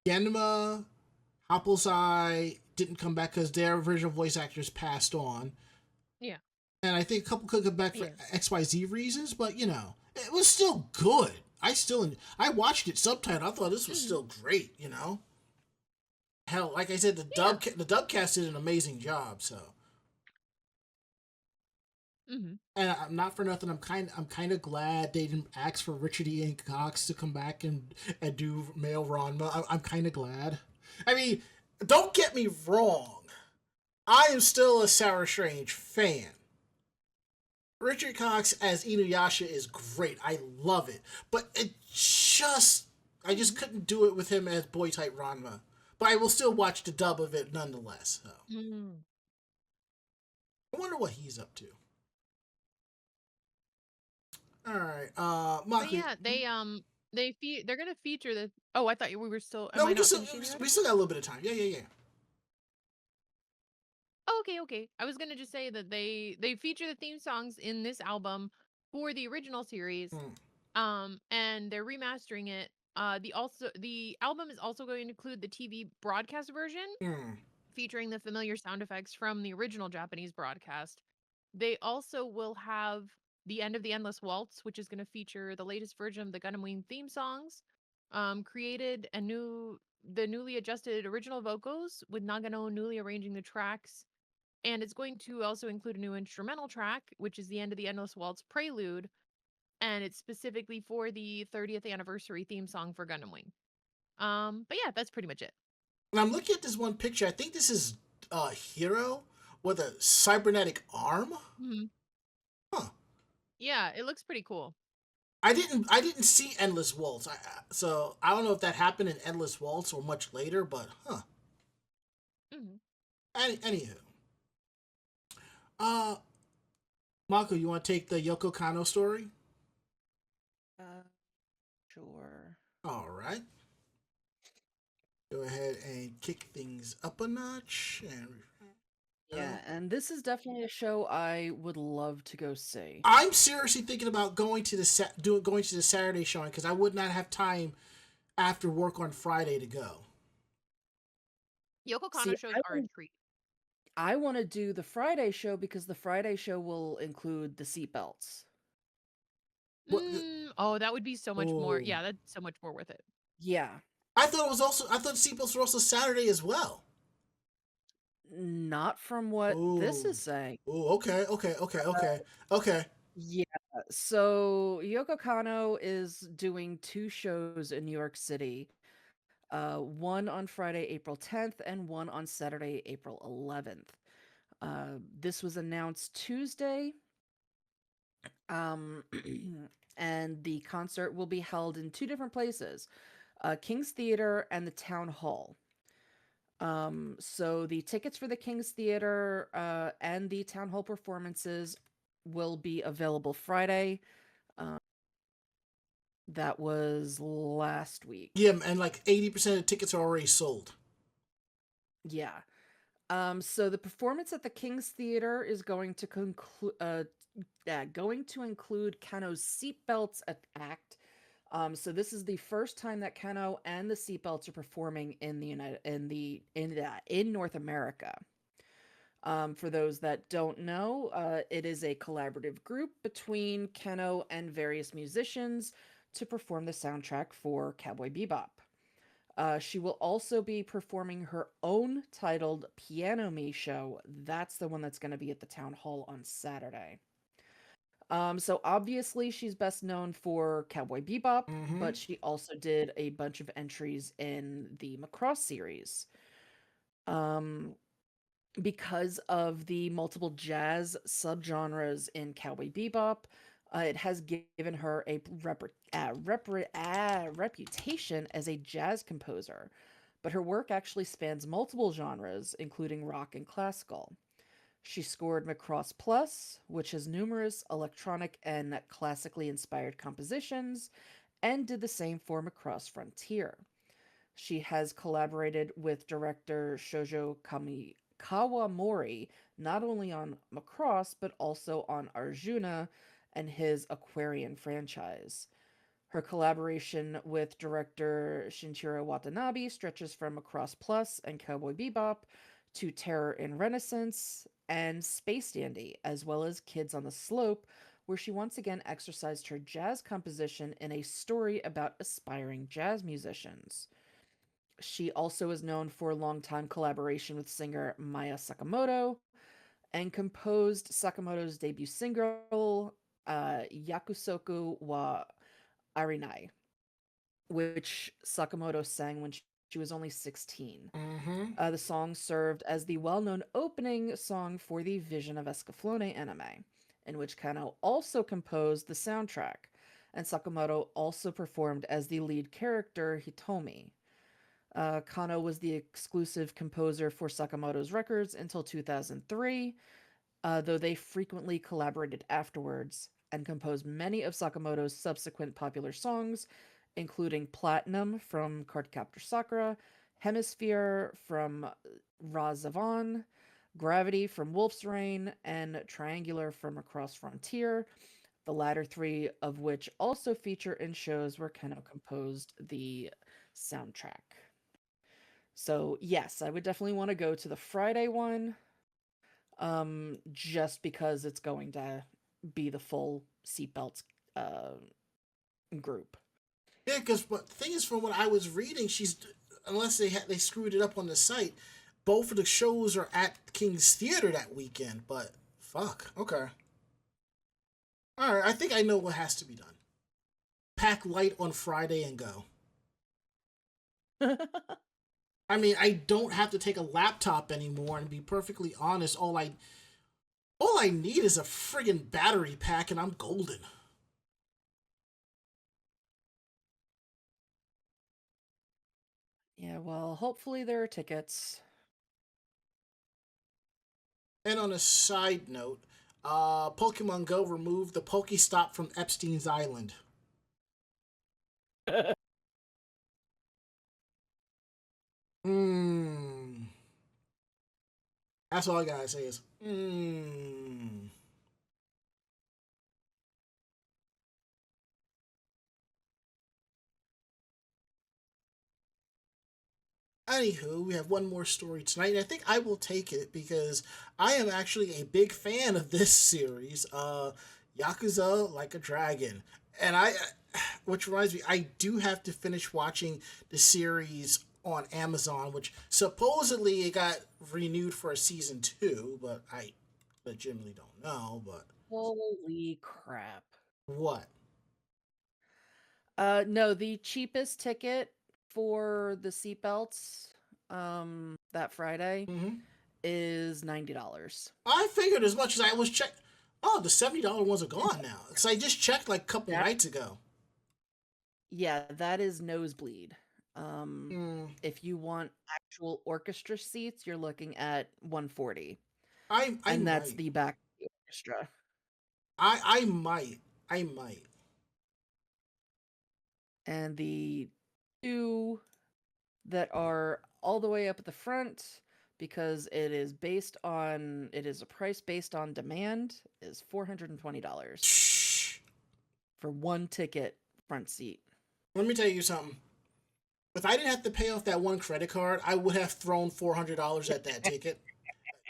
Genma Appleseye didn't come back because their original voice actors passed on. Yeah. And I think a couple could come back for Yeah. XYZ reasons, but you know, it was still good. I watched it subtitled. I thought this was Mhm. still great, you know. Hell, like I said, Yeah. the dub cast did an amazing job. So, Mm-hmm. and I'm not for nothing. I'm kind of glad they didn't ask for Richard E. Cox to come back and do male Ranma. I'm kind of glad. I mean, don't get me wrong. I am still a Sarah Strange fan. Richard Cox as Inuyasha is great. I love it. But I just couldn't do it with him as boy type Ranma. But I will still watch the dub of it nonetheless. So. Mm-hmm. I wonder what he's up to. All right, But Maki. yeah, they're gonna feature the. Oh, I thought we were still. Am No, I not finishing yet? we still got a little bit of time. Yeah, yeah, yeah. Oh, okay, okay. I was gonna just say that they feature the theme songs in this album for the original series. Mm, And they're remastering it. The album is also going to include the TV broadcast version, mm, featuring the familiar sound effects from the original Japanese broadcast. They also will have The End of the Endless Waltz, which is going to feature the latest version of the Gundam Wing theme songs, created the newly adjusted original vocals with Nagano newly arranging the tracks. And it's going to also include a new instrumental track, which is The End of the Endless Waltz Prelude, and it's specifically for the 30th anniversary theme song for Gundam Wing. But yeah, that's pretty much it. And I'm looking at this one picture. I think this is Hero with a cybernetic arm. Mm-hmm. Huh. Yeah, it looks pretty cool. I didn't see Endless Waltz. So I don't know if that happened in Endless Waltz or much later, but huh. Mm-hmm. Anywho, uh, Mako, you want to take the Yoko Kanno story? Sure. All right. Go ahead and kick things up a notch. Yeah, and this is definitely a show I would love to go see. I'm seriously thinking about going to the Saturday showing because I would not have time after work on Friday to go. Yoko See, Kanno shows are a treat. I want to do the Friday show because the Friday show will include the seatbelts. What, Oh, that would be so much more. Oh. Yeah, that's so much more worth it. Yeah. I thought seatbelts were also Saturday as well. Not from what this is saying. Oh, okay. Yeah. So Yoko Kanno is doing 2 shows in New York City. One on Friday, April 10th, and one on Saturday, April 11th. This was announced Tuesday. And the concert will be held in 2 different places, King's Theater and the Town Hall. So the tickets for the King's Theater and the Town Hall performances will be available Friday. Um, that was last week. Yeah, and like 80% of the tickets are already sold. Yeah. So the performance at the King's Theater is going to include Kano's Seatbelts act. So this is the first time that Kano and the Seatbelts are performing in the in North America. For those that don't know, it is a collaborative group between Kano and various musicians to perform the soundtrack for Cowboy Bebop. She will also be performing her own titled Piano Me show. That's the one that's going to be at the town hall on Saturday. So obviously she's best known for Cowboy Bebop, Mm-hmm. but she also did a bunch of entries in the Macross series. Um, because of the multiple jazz subgenres in Cowboy Bebop, it has given her a reputation as a jazz composer. But her work actually spans multiple genres, including rock and classical. She scored Macross Plus, which has numerous electronic and classically inspired compositions, and did the same for Macross Frontier. She has collaborated with director Kawamori not only on Macross but also on Arjuna and his Aquarian franchise. Her collaboration with director Shinichiro Watanabe stretches from Across Plus and Cowboy Bebop to Terror in Renaissance and Space Dandy, as well as Kids on the Slope, where she once again exercised her jazz composition in a story about aspiring jazz musicians. She also is known for a longtime collaboration with singer Maya Sakamoto and composed Sakamoto's debut single, Yakusoku wa Arinai, which Sakamoto sang when she was only 16. Mm-hmm. The song served as the well known opening song for the Vision of Escaflowne anime, in which Kano also composed the soundtrack, and Sakamoto also performed as the lead character Hitomi. Kano was the exclusive composer for Sakamoto's records until 2003, though they frequently collaborated afterwards and composed many of Sakamoto's subsequent popular songs, including Platinum from Cardcaptor Sakura, Hemisphere from Razavon, Gravity from Wolf's Rain, and Triangular from Across Frontier, the latter three of which also feature in shows where Keno composed the soundtrack. So, yes, I would definitely want to go to the Friday one, just because it's going to be the full seatbelts uh, group. Yeah, because the thing is, from what I was reading, she's unless they screwed it up on the site, both of the shows are at King's Theater that weekend. But fuck, okay, all right. I think I know what has to be done. Pack light on Friday and go. I mean, I don't have to take a laptop anymore. And to be perfectly honest, all I need is a friggin' battery pack, and I'm golden. Yeah, well, hopefully there are tickets. And on a side note, Pokemon Go removed the Pokestop from Epstein's Island. Mmm. That's all I gotta say is mmm. Anywho, we have one more story tonight, and I think I will take it because I am actually a big fan of this series, Yakuza Like a Dragon. And which reminds me, I do have to finish watching the series on Amazon, which supposedly it got renewed for a season two, but I legitimately don't know. But Holy crap. what? No, the cheapest ticket for the seatbelts that Friday Mm-hmm. is $90. I figured as much as I was check. Oh, the $70 ones are gone now. Because I just checked like a couple That nights ago. Yeah, that is nosebleed. Um, Mm, if you want actual orchestra seats, you're looking at 140, I and that's might. the back of the orchestra. I might. I might. And the two that are all the way up at the front, because it is a price based on demand, is $420 Shh. for one ticket front seat. Let me tell you something. If I didn't have to pay off that one credit card, I would have thrown $400 at that ticket.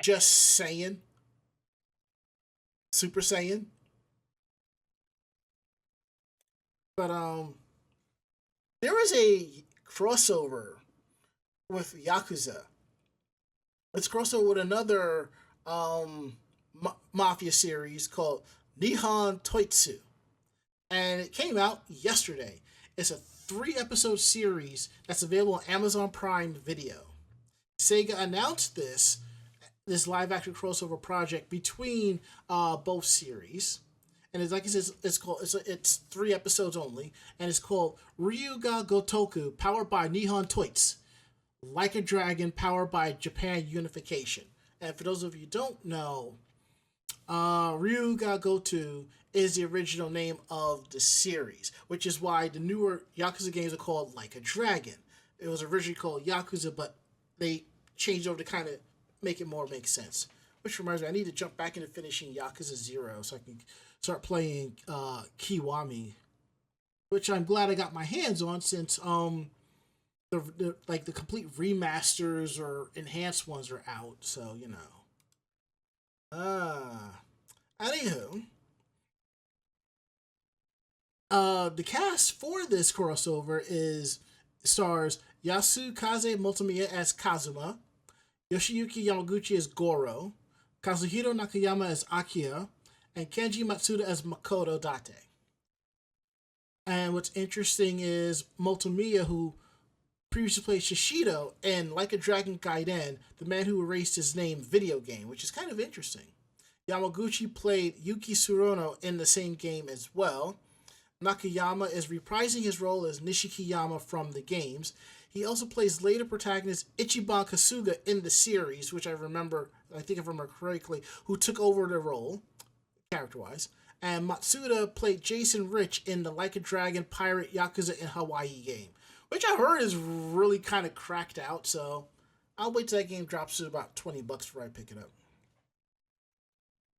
Just saying. Super Saiyan. But there is a crossover with Yakuza. It's crossover with another mafia series called Nihon Toitsu, and it came out yesterday. It's a 3 episode series that's available on Amazon Prime Video. Sega announced this live action crossover project between both series, and it's like I said, it's 3 episodes only, and it's called Ryuga Gotoku, powered by Nihon Toits, like a Dragon, powered by Japan Unification. And for those of you who don't know, Ryuga Goto is the original name of the series, which is why the newer Yakuza games are called Like a Dragon. It was originally called Yakuza, but they changed over to kind of make it more make sense. Which reminds me, I need to jump back into finishing Yakuza 0 so I can start playing Kiwami, which I'm glad I got my hands on since the complete remasters or enhanced ones are out. So you know. Anywho, the cast for this crossover stars Yasukaze Motomiya as Kazuma, Yoshiyuki Yamaguchi as Goro, Kazuhiro Nakayama as Akira, and Kenji Matsuda as Makoto Date. And what's interesting is Motomiya, who previously played Shishido in Like a Dragon Gaiden, the man who erased his name video game, which is kind of interesting. Yamaguchi played Yuki Tsuruno in the same game as well. Nakayama is reprising his role as Nishikiyama from the games. He also plays later protagonist Ichiban Kasuga in the series, which I think if I remember correctly, who took over the role, character-wise. And Matsuda played Jason Rich in the Like a Dragon Pirate Yakuza in Hawaii game, which I heard is really kind of cracked out, so I'll wait till that game drops to about $20 before I pick it up.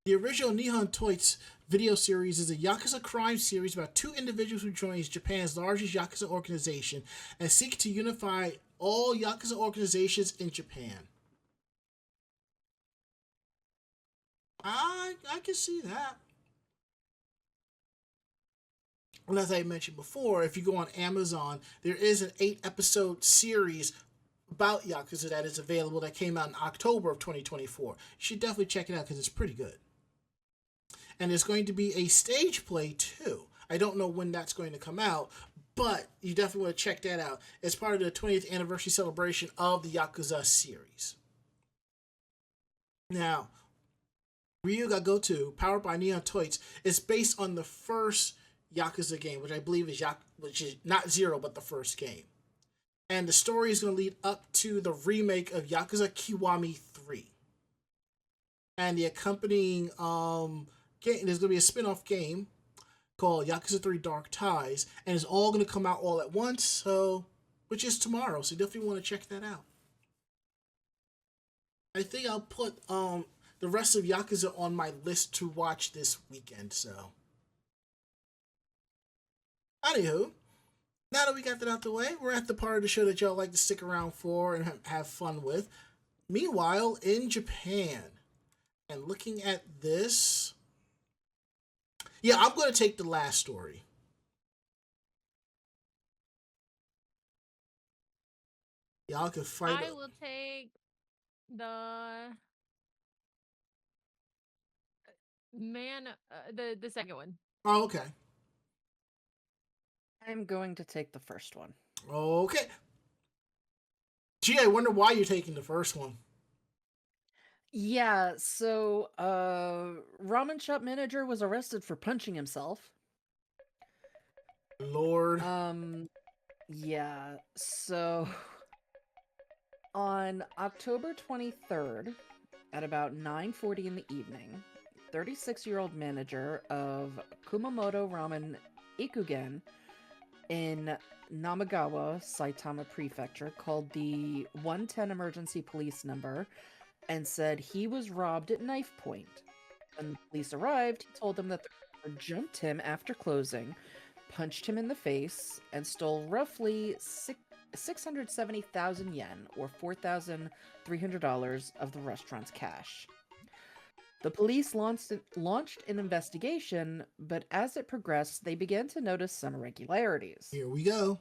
The original Nihon Toits video series is a Yakuza crime series about 2 individuals who join Japan's largest Yakuza organization and seek to unify all Yakuza organizations in Japan. I can see that. And as I mentioned before, if you go on Amazon, there is an 8 episode series about Yakuza that is available that came out in October of 2024. You should definitely check it out because it's pretty good. And there's going to be a stage play too. I don't know when that's going to come out, but you definitely want to check that out. It's part of the 20th anniversary celebration of the Yakuza series. Now, Ryuga Goto, powered by Nihon Toits, is based on the first Yakuza game, which I believe is which is not 0, but the first game. And the story is going to lead up to the remake of Yakuza Kiwami 3. And the accompanying game, there's going to be a spin-off game called Yakuza 3 Dark Ties, and it's all going to come out all at once, so which is tomorrow, so you definitely want to check that out. I think I'll put the rest of Yakuza on my list to watch this weekend, so. Anywho, now that we got that out the way, we're at the part of the show that y'all like to stick around for and have fun with. Meanwhile, in Japan, and looking at this, yeah, I'm going to take the last story. Y'all can fight. I will take the the second one. Oh, okay. I'm going to take the first one. Okay. Gee, I wonder why you're taking the first one. Yeah, so ramen shop manager was arrested for punching himself. Lord. Yeah, so on October 23rd at about 9:40 in the evening, 36-year-old manager of Kumamoto Ramen Ikugen in Namagawa, Saitama Prefecture, called the 110 emergency police number and said he was robbed at knife point. When the police arrived, he told them that the robber jumped him after closing, punched him in the face, and stole roughly 670,000 yen, or $4,300 of the restaurant's cash. The police launched an investigation, but as it progressed, they began to notice some irregularities. Here we go.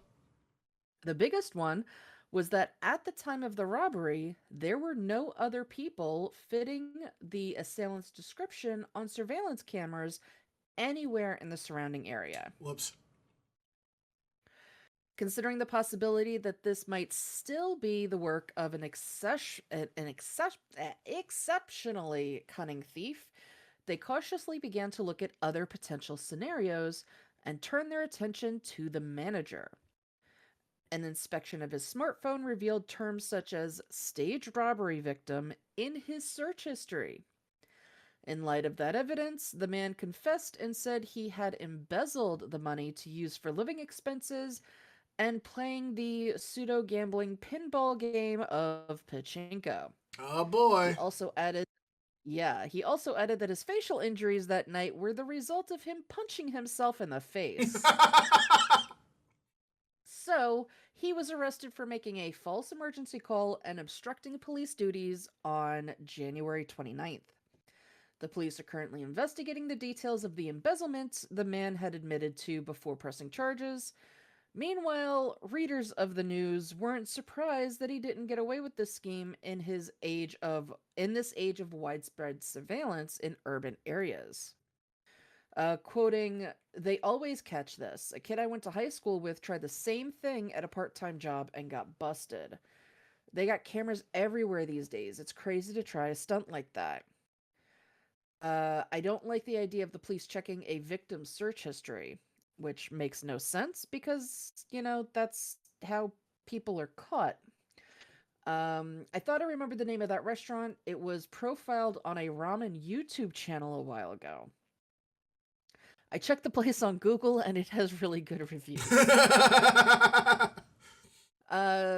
The biggest one was that at the time of the robbery, there were no other people fitting the assailant's description on surveillance cameras anywhere in the surrounding area. Whoops. Considering the possibility that this might still be the work of an exceptionally cunning thief, they cautiously began to look at other potential scenarios and turn their attention to the manager. An inspection of his smartphone revealed terms such as staged robbery victim in his search history. In light of that evidence, the man confessed and said he had embezzled the money to use for living expenses and playing the pseudo-gambling pinball game of pachinko. Oh boy. He also added that his facial injuries that night were the result of him punching himself in the face. So, he was arrested for making a false emergency call and obstructing police duties on January 29th. The police are currently investigating the details of the embezzlement the man had admitted to before pressing charges. Meanwhile, readers of the news weren't surprised that he didn't get away with this scheme in this age of widespread surveillance in urban areas. Quoting, "They always catch this. A kid I went to high school with tried the same thing at a part-time job and got busted. They got cameras everywhere these days. It's crazy to try a stunt like that. I don't like the idea of the police checking a victim's search history," which makes no sense because, that's how people are caught. I thought I remembered the name of that restaurant. It was profiled on a ramen YouTube channel a while ago. I checked the place on Google and it has really good reviews.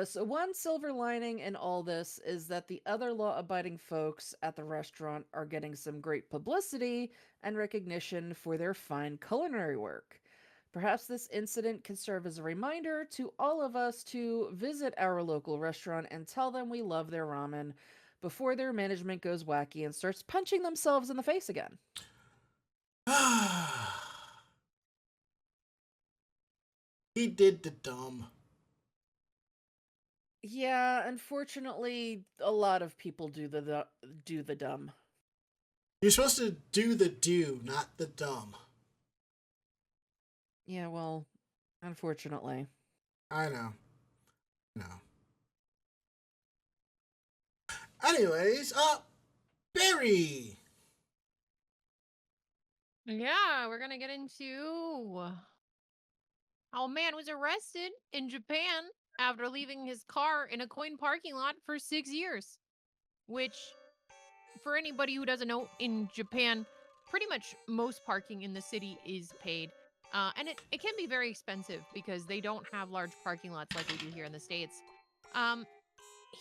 So one silver lining in all this is that the other law-abiding folks at the restaurant are getting some great publicity and recognition for their fine culinary work. Perhaps this incident can serve as a reminder to all of us to visit our local restaurant and tell them we love their ramen before their management goes wacky and starts punching themselves in the face again. He did the dumb. Yeah, unfortunately, a lot of people do the dumb. You're supposed to do the do, not the dumb. Yeah, well, unfortunately. I know. No. Anyways, Barry. Yeah, we're gonna get into how a man was arrested in Japan after leaving his car in a coin parking lot for 6 years. Which, for anybody who doesn't know, in Japan, pretty much most parking in the city is paid. And it can be very expensive because they don't have large parking lots like we do here in the States.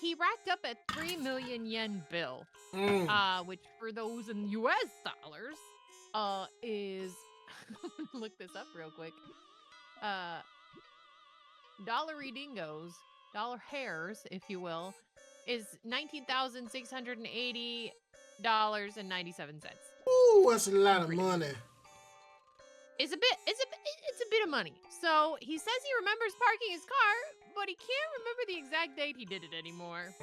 He racked up a 3 million yen bill, which for those in US dollars, is, look this up real quick. Dollary dingoes, dollar hairs, if you will, is $19,680.97. Ooh, that's a lot of money. It's a bit of money. So he says he remembers parking his car, but he can't remember the exact date he did it anymore.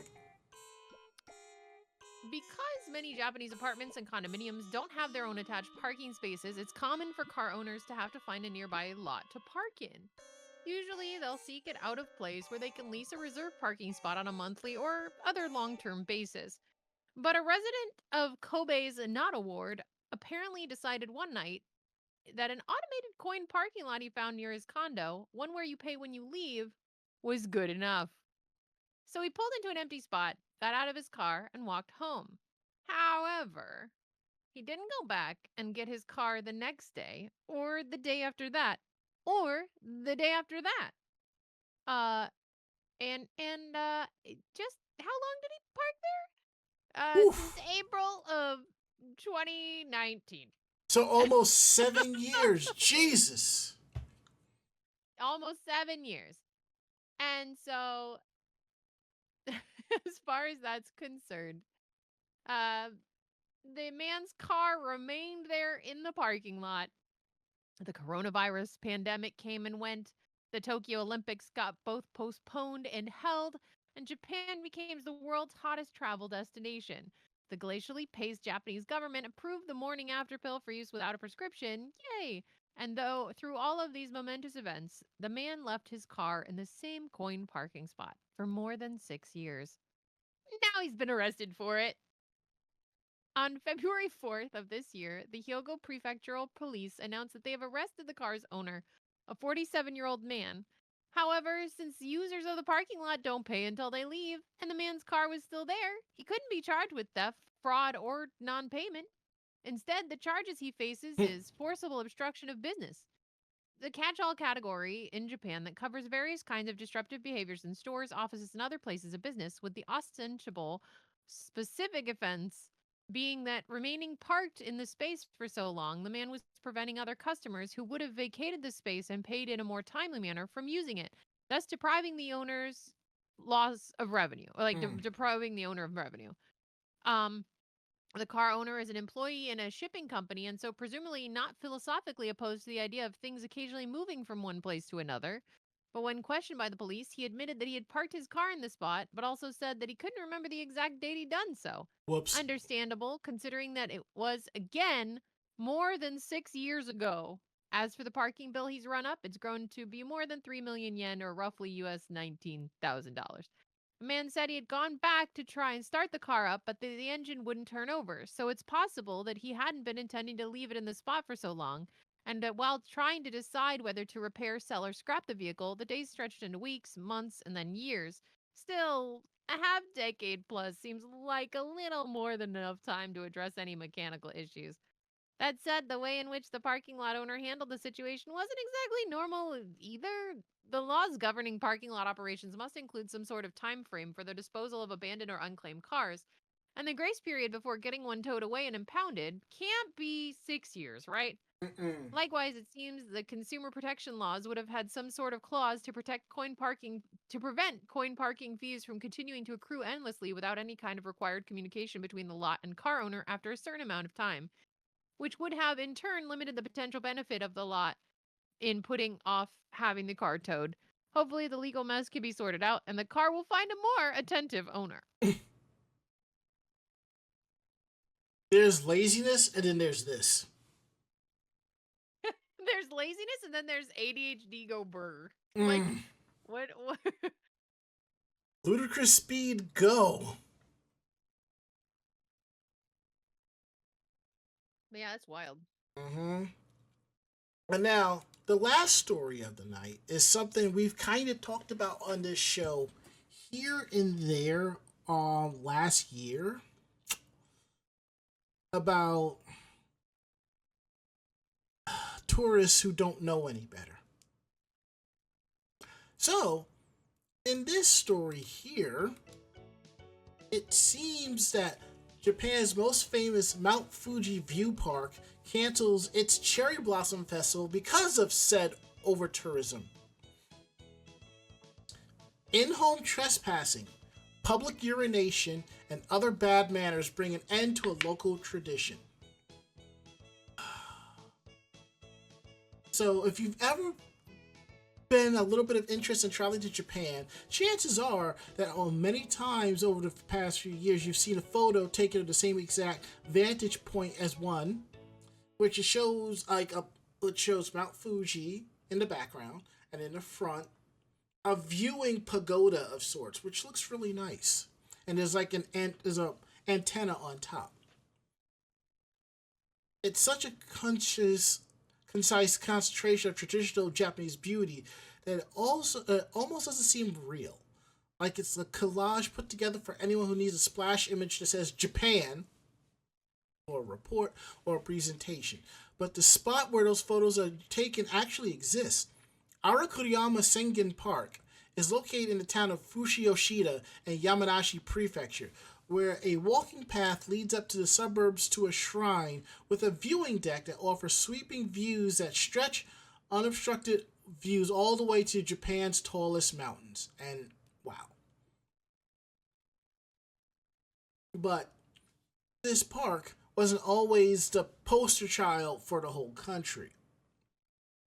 Because many Japanese apartments and condominiums don't have their own attached parking spaces, it's common for car owners to have to find a nearby lot to park in. Usually, they'll seek it out of place where they can lease a reserved parking spot on a monthly or other long-term basis. But a resident of Kobe's Nada Ward apparently decided one night that an automated coin parking lot he found near his condo, one where you pay when you leave, was good enough. So he pulled into an empty spot, got out of his car, and walked home. However, He didn't go back and get his car the next day or the day after that or the day after that. Uh just how long did he park there? Since Oof. April of 2019. So almost 7 years. Jesus. Almost 7 years. And so as far as that's concerned, uh the man's car remained there in the parking lot. The coronavirus pandemic came and went. The Tokyo Olympics got both postponed and held, and Japan became the world's hottest travel destination. The glacially paced Japanese government approved the morning after pill for use without a prescription. Yay! And though through all of these momentous events, the man left his car in the same coin parking spot for more than 6 years. Now he's been arrested for it. On February 4th of this year, the Hyogo Prefectural Police announced that they have arrested the car's owner, a 47-year-old man. However, since users of the parking lot don't pay until they leave, and the man's car was still there, he couldn't be charged with theft, fraud, or non payment. Instead, the charges he faces is forcible obstruction of business, the catch-all category in Japan that covers various kinds of disruptive behaviors in stores, offices, and other places of business, with the ostensible specific offense being that remaining parked in the space for so long, the man was preventing other customers who would have vacated the space and paid in a more timely manner from using it, thus depriving the owner's loss of revenue, or like depriving the owner of revenue. Um, the car owner is an employee in a shipping company, and so presumably not philosophically opposed to the idea of things occasionally moving from one place to another. But when questioned by the police, he admitted that he had parked his car in the spot, but also said that he couldn't remember the exact date he'd done so. Whoops. Understandable, considering that it was, again, more than 6 years ago. As for the parking bill he's run up, it's grown to be more than 3 million yen, or roughly US $19,000. The man said he had gone back to try and start the car up, but the engine wouldn't turn over. So it's possible that he hadn't been intending to leave it in the spot for so long, and that while trying to decide whether to repair, sell, or scrap the vehicle, the days stretched into weeks, months, and then years. Still, a half decade plus seems like a little more than enough time to address any mechanical issues. That said, the way in which the parking lot owner handled the situation wasn't exactly normal either. The laws governing parking lot operations must include some sort of time frame for the disposal of abandoned or unclaimed cars. And the grace period before getting one towed away and impounded can't be 6 years, right? Likewise, it seems the consumer protection laws would have had some sort of clause to prevent coin parking fees from continuing to accrue endlessly without any kind of required communication between the lot and car owner after a certain amount of time, which would have in turn limited the potential benefit of the lot in putting off having the car towed. Hopefully, the legal mess can be sorted out and the car will find a more attentive owner. There's laziness, and then there's this. There's laziness, and then there's ADHD go brr. Like, what? Ludicrous speed, go. Yeah, that's wild. And now, the last story of the night is something we've kind of talked about on this show here and there last year about tourists who don't know any better. So, in this story here, it seems that Japan's most famous Mount Fuji View Park cancels its Cherry Blossom Festival because of said overtourism. In-home trespassing, public urination, and other bad manners bring an end to a local tradition. So if you've ever been a little bit of interest in traveling to Japan, chances are that many times over the past few years you've seen a photo taken of the same exact vantage point as one, which shows it shows Mount Fuji in the background, and in the front a viewing pagoda of sorts, which looks really nice. And there's like there's a antenna on top. It's such a concise concentration of traditional Japanese beauty that it almost doesn't seem real. Like it's a collage put together for anyone who needs a splash image that says Japan, for a report or a presentation. But the spot where those photos are taken actually exists. Arakuriyama Sengen Park is located in the town of Fushioshida in Yamanashi Prefecture, where a walking path leads up to the suburbs to a shrine with a viewing deck that offers sweeping views that stretch unobstructed views all the way to Japan's tallest mountains. And wow. But this park wasn't always the poster child for the whole country.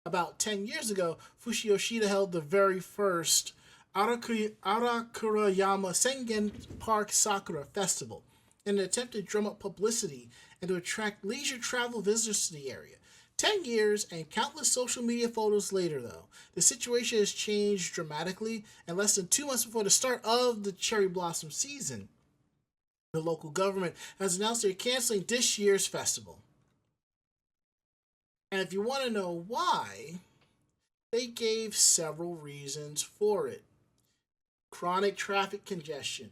About 10 years ago, Fushioshida held the very first Arakuriyama Sengen Park Sakura Festival in an attempt to drum up publicity and to attract leisure travel visitors to the area. 10 years and countless social media photos later, though, the situation has changed dramatically, and less than 2 months before the start of the cherry blossom season, the local government has announced they're canceling this year's festival. And if you want to know why, they gave several reasons for it. Chronic traffic congestion,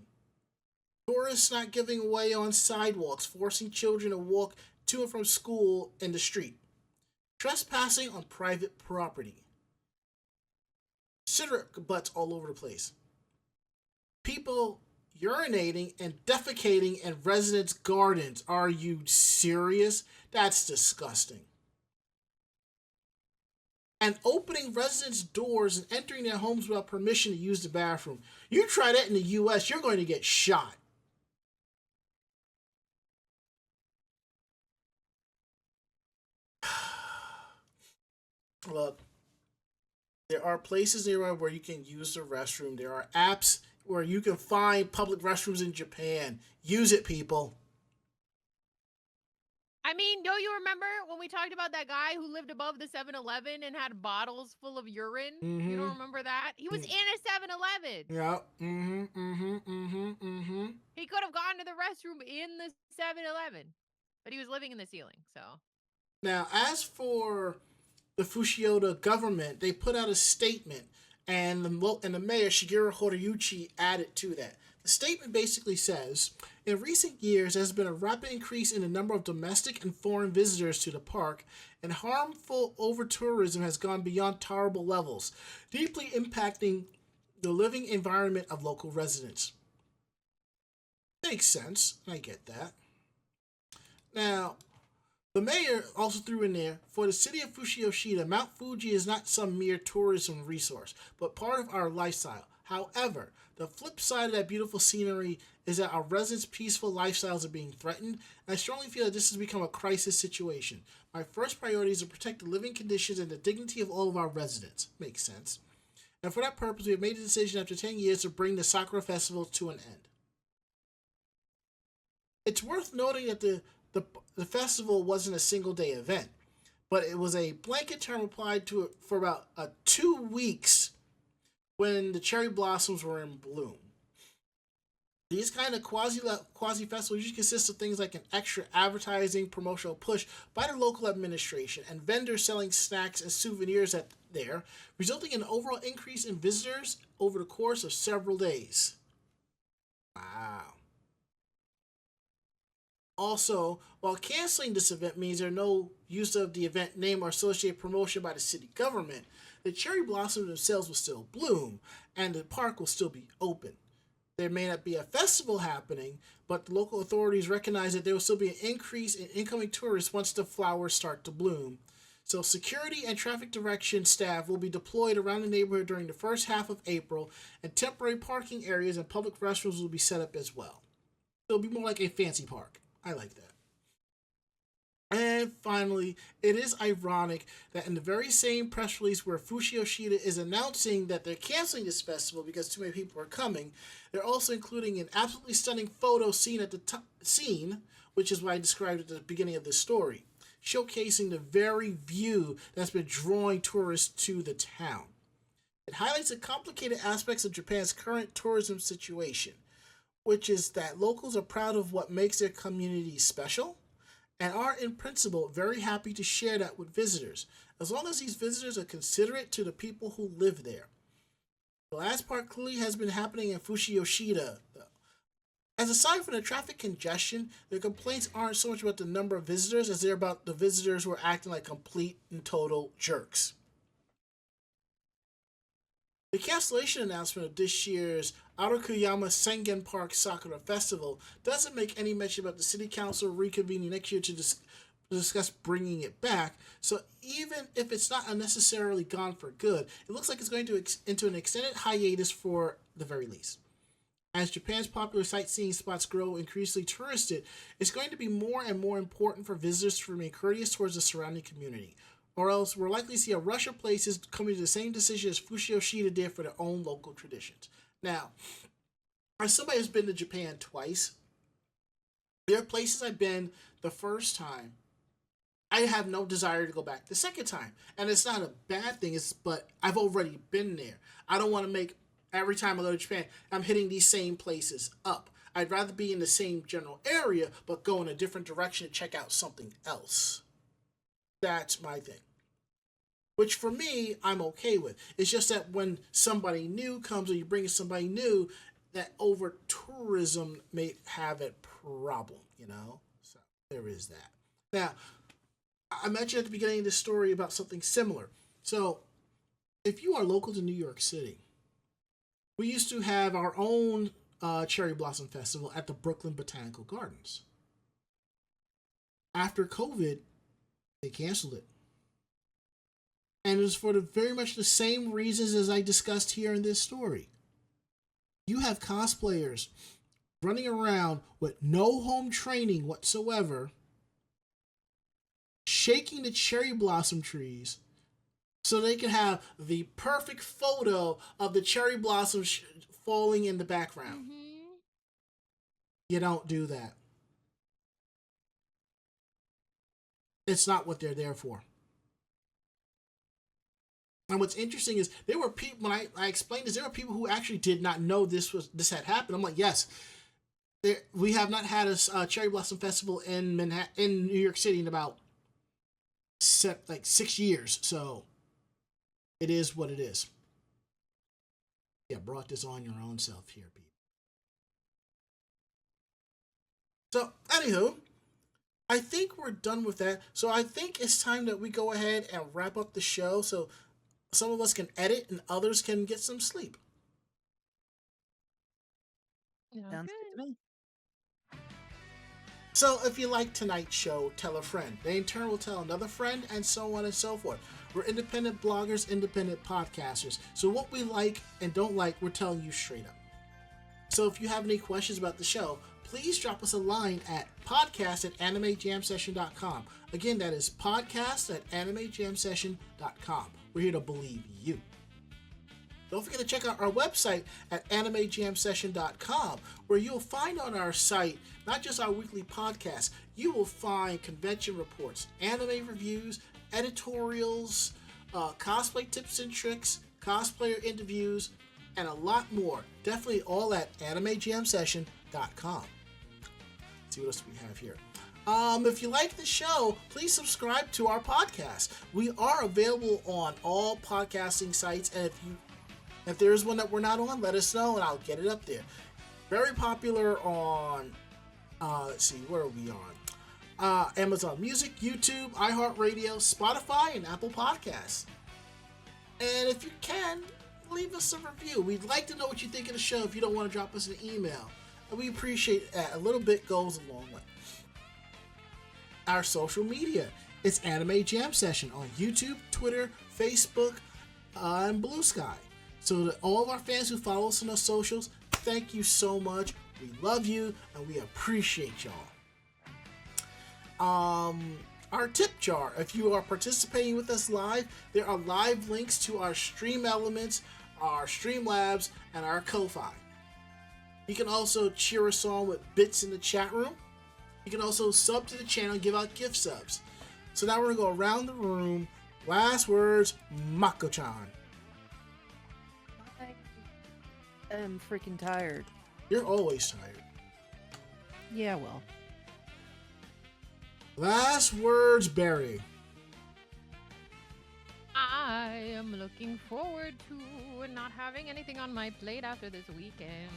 tourists not giving away on sidewalks, forcing children to walk to and from school in the street, trespassing on private property, cigarette butts all over the place, people urinating and defecating in residents' gardens. Are you serious? That's disgusting. And opening residents' doors and entering their homes without permission to use the bathroom. You try that in the U.S., you're going to get shot. Look, there are places nearby where you can use the restroom. There are apps where you can find public restrooms in Japan. Use it, people. I mean, don't you remember when we talked about that guy who lived above the 7-Eleven and had bottles full of urine? You don't remember that? He was in a 7-Eleven. Yeah. He could have gone to the restroom in the 7-Eleven, but he was living in the ceiling, so. Now, as for the Fushioda government, they put out a statement, and the mayor, Shigeru Horiyuchi, added to that. The statement basically says, in recent years, there has been a rapid increase in the number of domestic and foreign visitors to the park, and harmful over-tourism has gone beyond tolerable levels, deeply impacting the living environment of local residents. Makes sense. I get that. Now, the mayor also threw in there, for the city of Fushioshida, Mount Fuji is not some mere tourism resource, but part of our lifestyle. However, the flip side of that beautiful scenery is that our residents' peaceful lifestyles are being threatened, and I strongly feel that this has become a crisis situation. My first priority is to protect the living conditions and the dignity of all of our residents. Makes sense. And for that purpose, we have made the decision after 10 years to bring the Sakura Festival to an end. It's worth noting that the festival wasn't a single-day event, but it was a blanket term applied to it for about 2 weeks when the cherry blossoms were in bloom. These kind of quasi-festivals usually consist of things like an extra advertising promotional push by the local administration and vendors selling snacks and souvenirs there, resulting in an overall increase in visitors over the course of several days. Wow. Also, while canceling this event means there's no use of the event name or associated promotion by the city government, the cherry blossoms themselves will still bloom, and the park will still be open. There may not be a festival happening, but the local authorities recognize that there will still be an increase in incoming tourists once the flowers start to bloom. So security and traffic direction staff will be deployed around the neighborhood during the first half of April, and temporary parking areas and public restrooms will be set up as well. It'll be more like a fancy park. I like that. And finally, it is ironic that in the very same press release where Fushioshida is announcing that they're canceling this festival because too many people are coming, they're also including an absolutely stunning photo scene at the scene, which is what I described at the beginning of this story, showcasing the very view that's been drawing tourists to the town. It highlights the complicated aspects of Japan's current tourism situation, which is that locals are proud of what makes their community special, and are, in principle, very happy to share that with visitors, as long as these visitors are considerate to the people who live there. The last part clearly has been happening in Fushioshida, though. As aside from the traffic congestion, their complaints aren't so much about the number of visitors as they're about the visitors who are acting like complete and total jerks. The cancellation announcement of this year's Arukuyama Sengen Park Sakura Festival doesn't make any mention about the city council reconvening next year to discuss bringing it back. So even if it's not unnecessarily gone for good, it looks like it's going to into an extended hiatus for the very least. As Japan's popular sightseeing spots grow increasingly touristed, it's going to be more and more important for visitors to remain courteous towards the surrounding community, or else we're likely to see a rush of places coming to the same decision as Fushioshida did for their own local traditions. Now, as somebody who's been to Japan twice, there are places I've been the first time I have no desire to go back the second time. And it's not a bad thing, but I've already been there. I don't want to make every time I go to Japan, I'm hitting these same places up. I'd rather be in the same general area, but go in a different direction to check out something else. That's my thing. Which for me, I'm okay with. It's just that when somebody new comes or you bring in somebody new, that over tourism may have a problem, So there is that. Now, I mentioned at the beginning of this story about something similar. So if you are local to New York City, we used to have our own Cherry Blossom Festival at the Brooklyn Botanical Gardens. After COVID, they canceled it. And it was for very much the same reasons as I discussed here in this story. You have cosplayers running around with no home training whatsoever, shaking the cherry blossom trees so they can have the perfect photo of the cherry blossoms falling in the background. Mm-hmm. You don't do that. It's not what they're there for. And what's interesting is there were people, when I explained this, there were people who actually did not know this had happened. I'm like, yes, we have not had a cherry blossom festival in New York City in about 6 years. So it is what it is. Yeah, brought this on your own self here, people. So, anywho, I think we're done with that. So I think it's time that we go ahead and wrap up the show so some of us can edit and others can get some sleep. Sounds good to me. So if you like tonight's show, tell a friend. They in turn will tell another friend, and so on and so forth. We're independent bloggers, independent podcasters. So what we like and don't like, we're telling you straight up. So if you have any questions about the show, please drop us a line at podcast@animejamsession.com. Again, that is podcast@animejamsession.com. We're here to believe you. Don't forget to check out our website at animejamsession.com, where you'll find on our site not just our weekly podcast, you will find convention reports, anime reviews, editorials, cosplay tips and tricks, cosplayer interviews, and a lot more. Definitely all at animejamsession.com. Let's see what else we have here. If you like the show, please subscribe to our podcast. We are available on all podcasting sites, and if there is one that we're not on, let us know and I'll get it up there. Very popular on, let's see, where are we on? Amazon Music, YouTube, iHeartRadio, Spotify, and Apple Podcasts. And if you can, leave us a review. We'd like to know what you think of the show if you don't want to drop us an email. And we appreciate that. A little bit goes a long way. Our social media. It's Anime Jam Session on YouTube, Twitter, Facebook, and Blue Sky. So to all of our fans who follow us on our socials, thank you so much. We love you and we appreciate y'all. Our tip jar. If you are participating with us live, there are live links to our Stream Elements, our Streamlabs, and our Ko-Fi. You can also cheer us on with bits in the chat room. You can also sub to the channel and give out gift subs. So now we're going to go around the room. Last words, Mako-chan. I am freaking tired. You're always tired. Yeah, well. Last words, Barry. I am looking forward to not having anything on my plate after this weekend.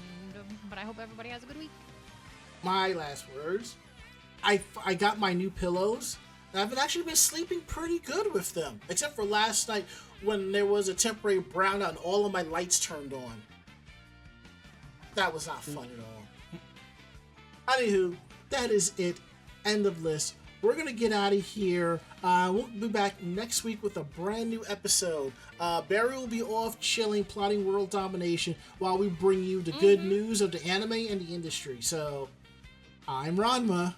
But I hope everybody has a good week. my last words. I got my new pillows. And I've actually been sleeping pretty good with them, except for last night when there was a temporary brownout and all of my lights turned on. That was not fun at all. Anywho, that is it. End of list. We're going to get out of here. We'll be back next week with a brand new episode. Barry will be off chilling, plotting world domination, while we bring you the good news of the anime and the industry. So, I'm Ranma.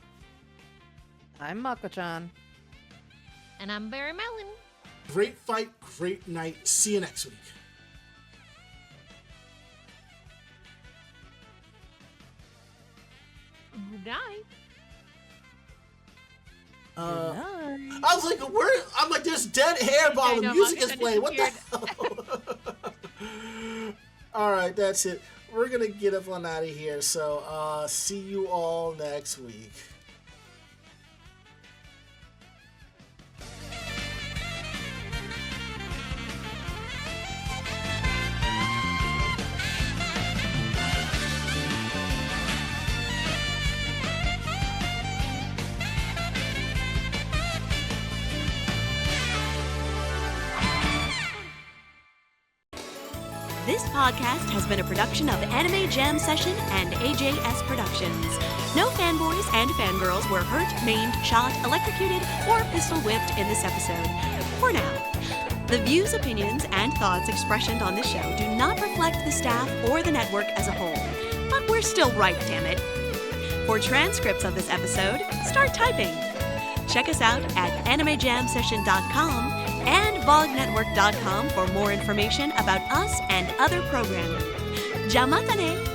I'm Mako-chan. And I'm Barry Mellon. Great fight, great night. See you next week. Good night. I was like, I'm like, there's dead hair while the music is playing. What the hell? Alright, that's it. We're gonna get up on out of here. So, see you all next week. This podcast has been a production of Anime Jam Session and AJS Productions. No fanboys and fangirls were hurt, maimed, shot, electrocuted, or pistol whipped in this episode. For now. The views, opinions, and thoughts expressed on this show do not reflect the staff or the network as a whole. But we're still right, damn it. For transcripts of this episode, start typing. Check us out at animejamsession.com and vognetwork.com for more information about us and other programming. Jamatane!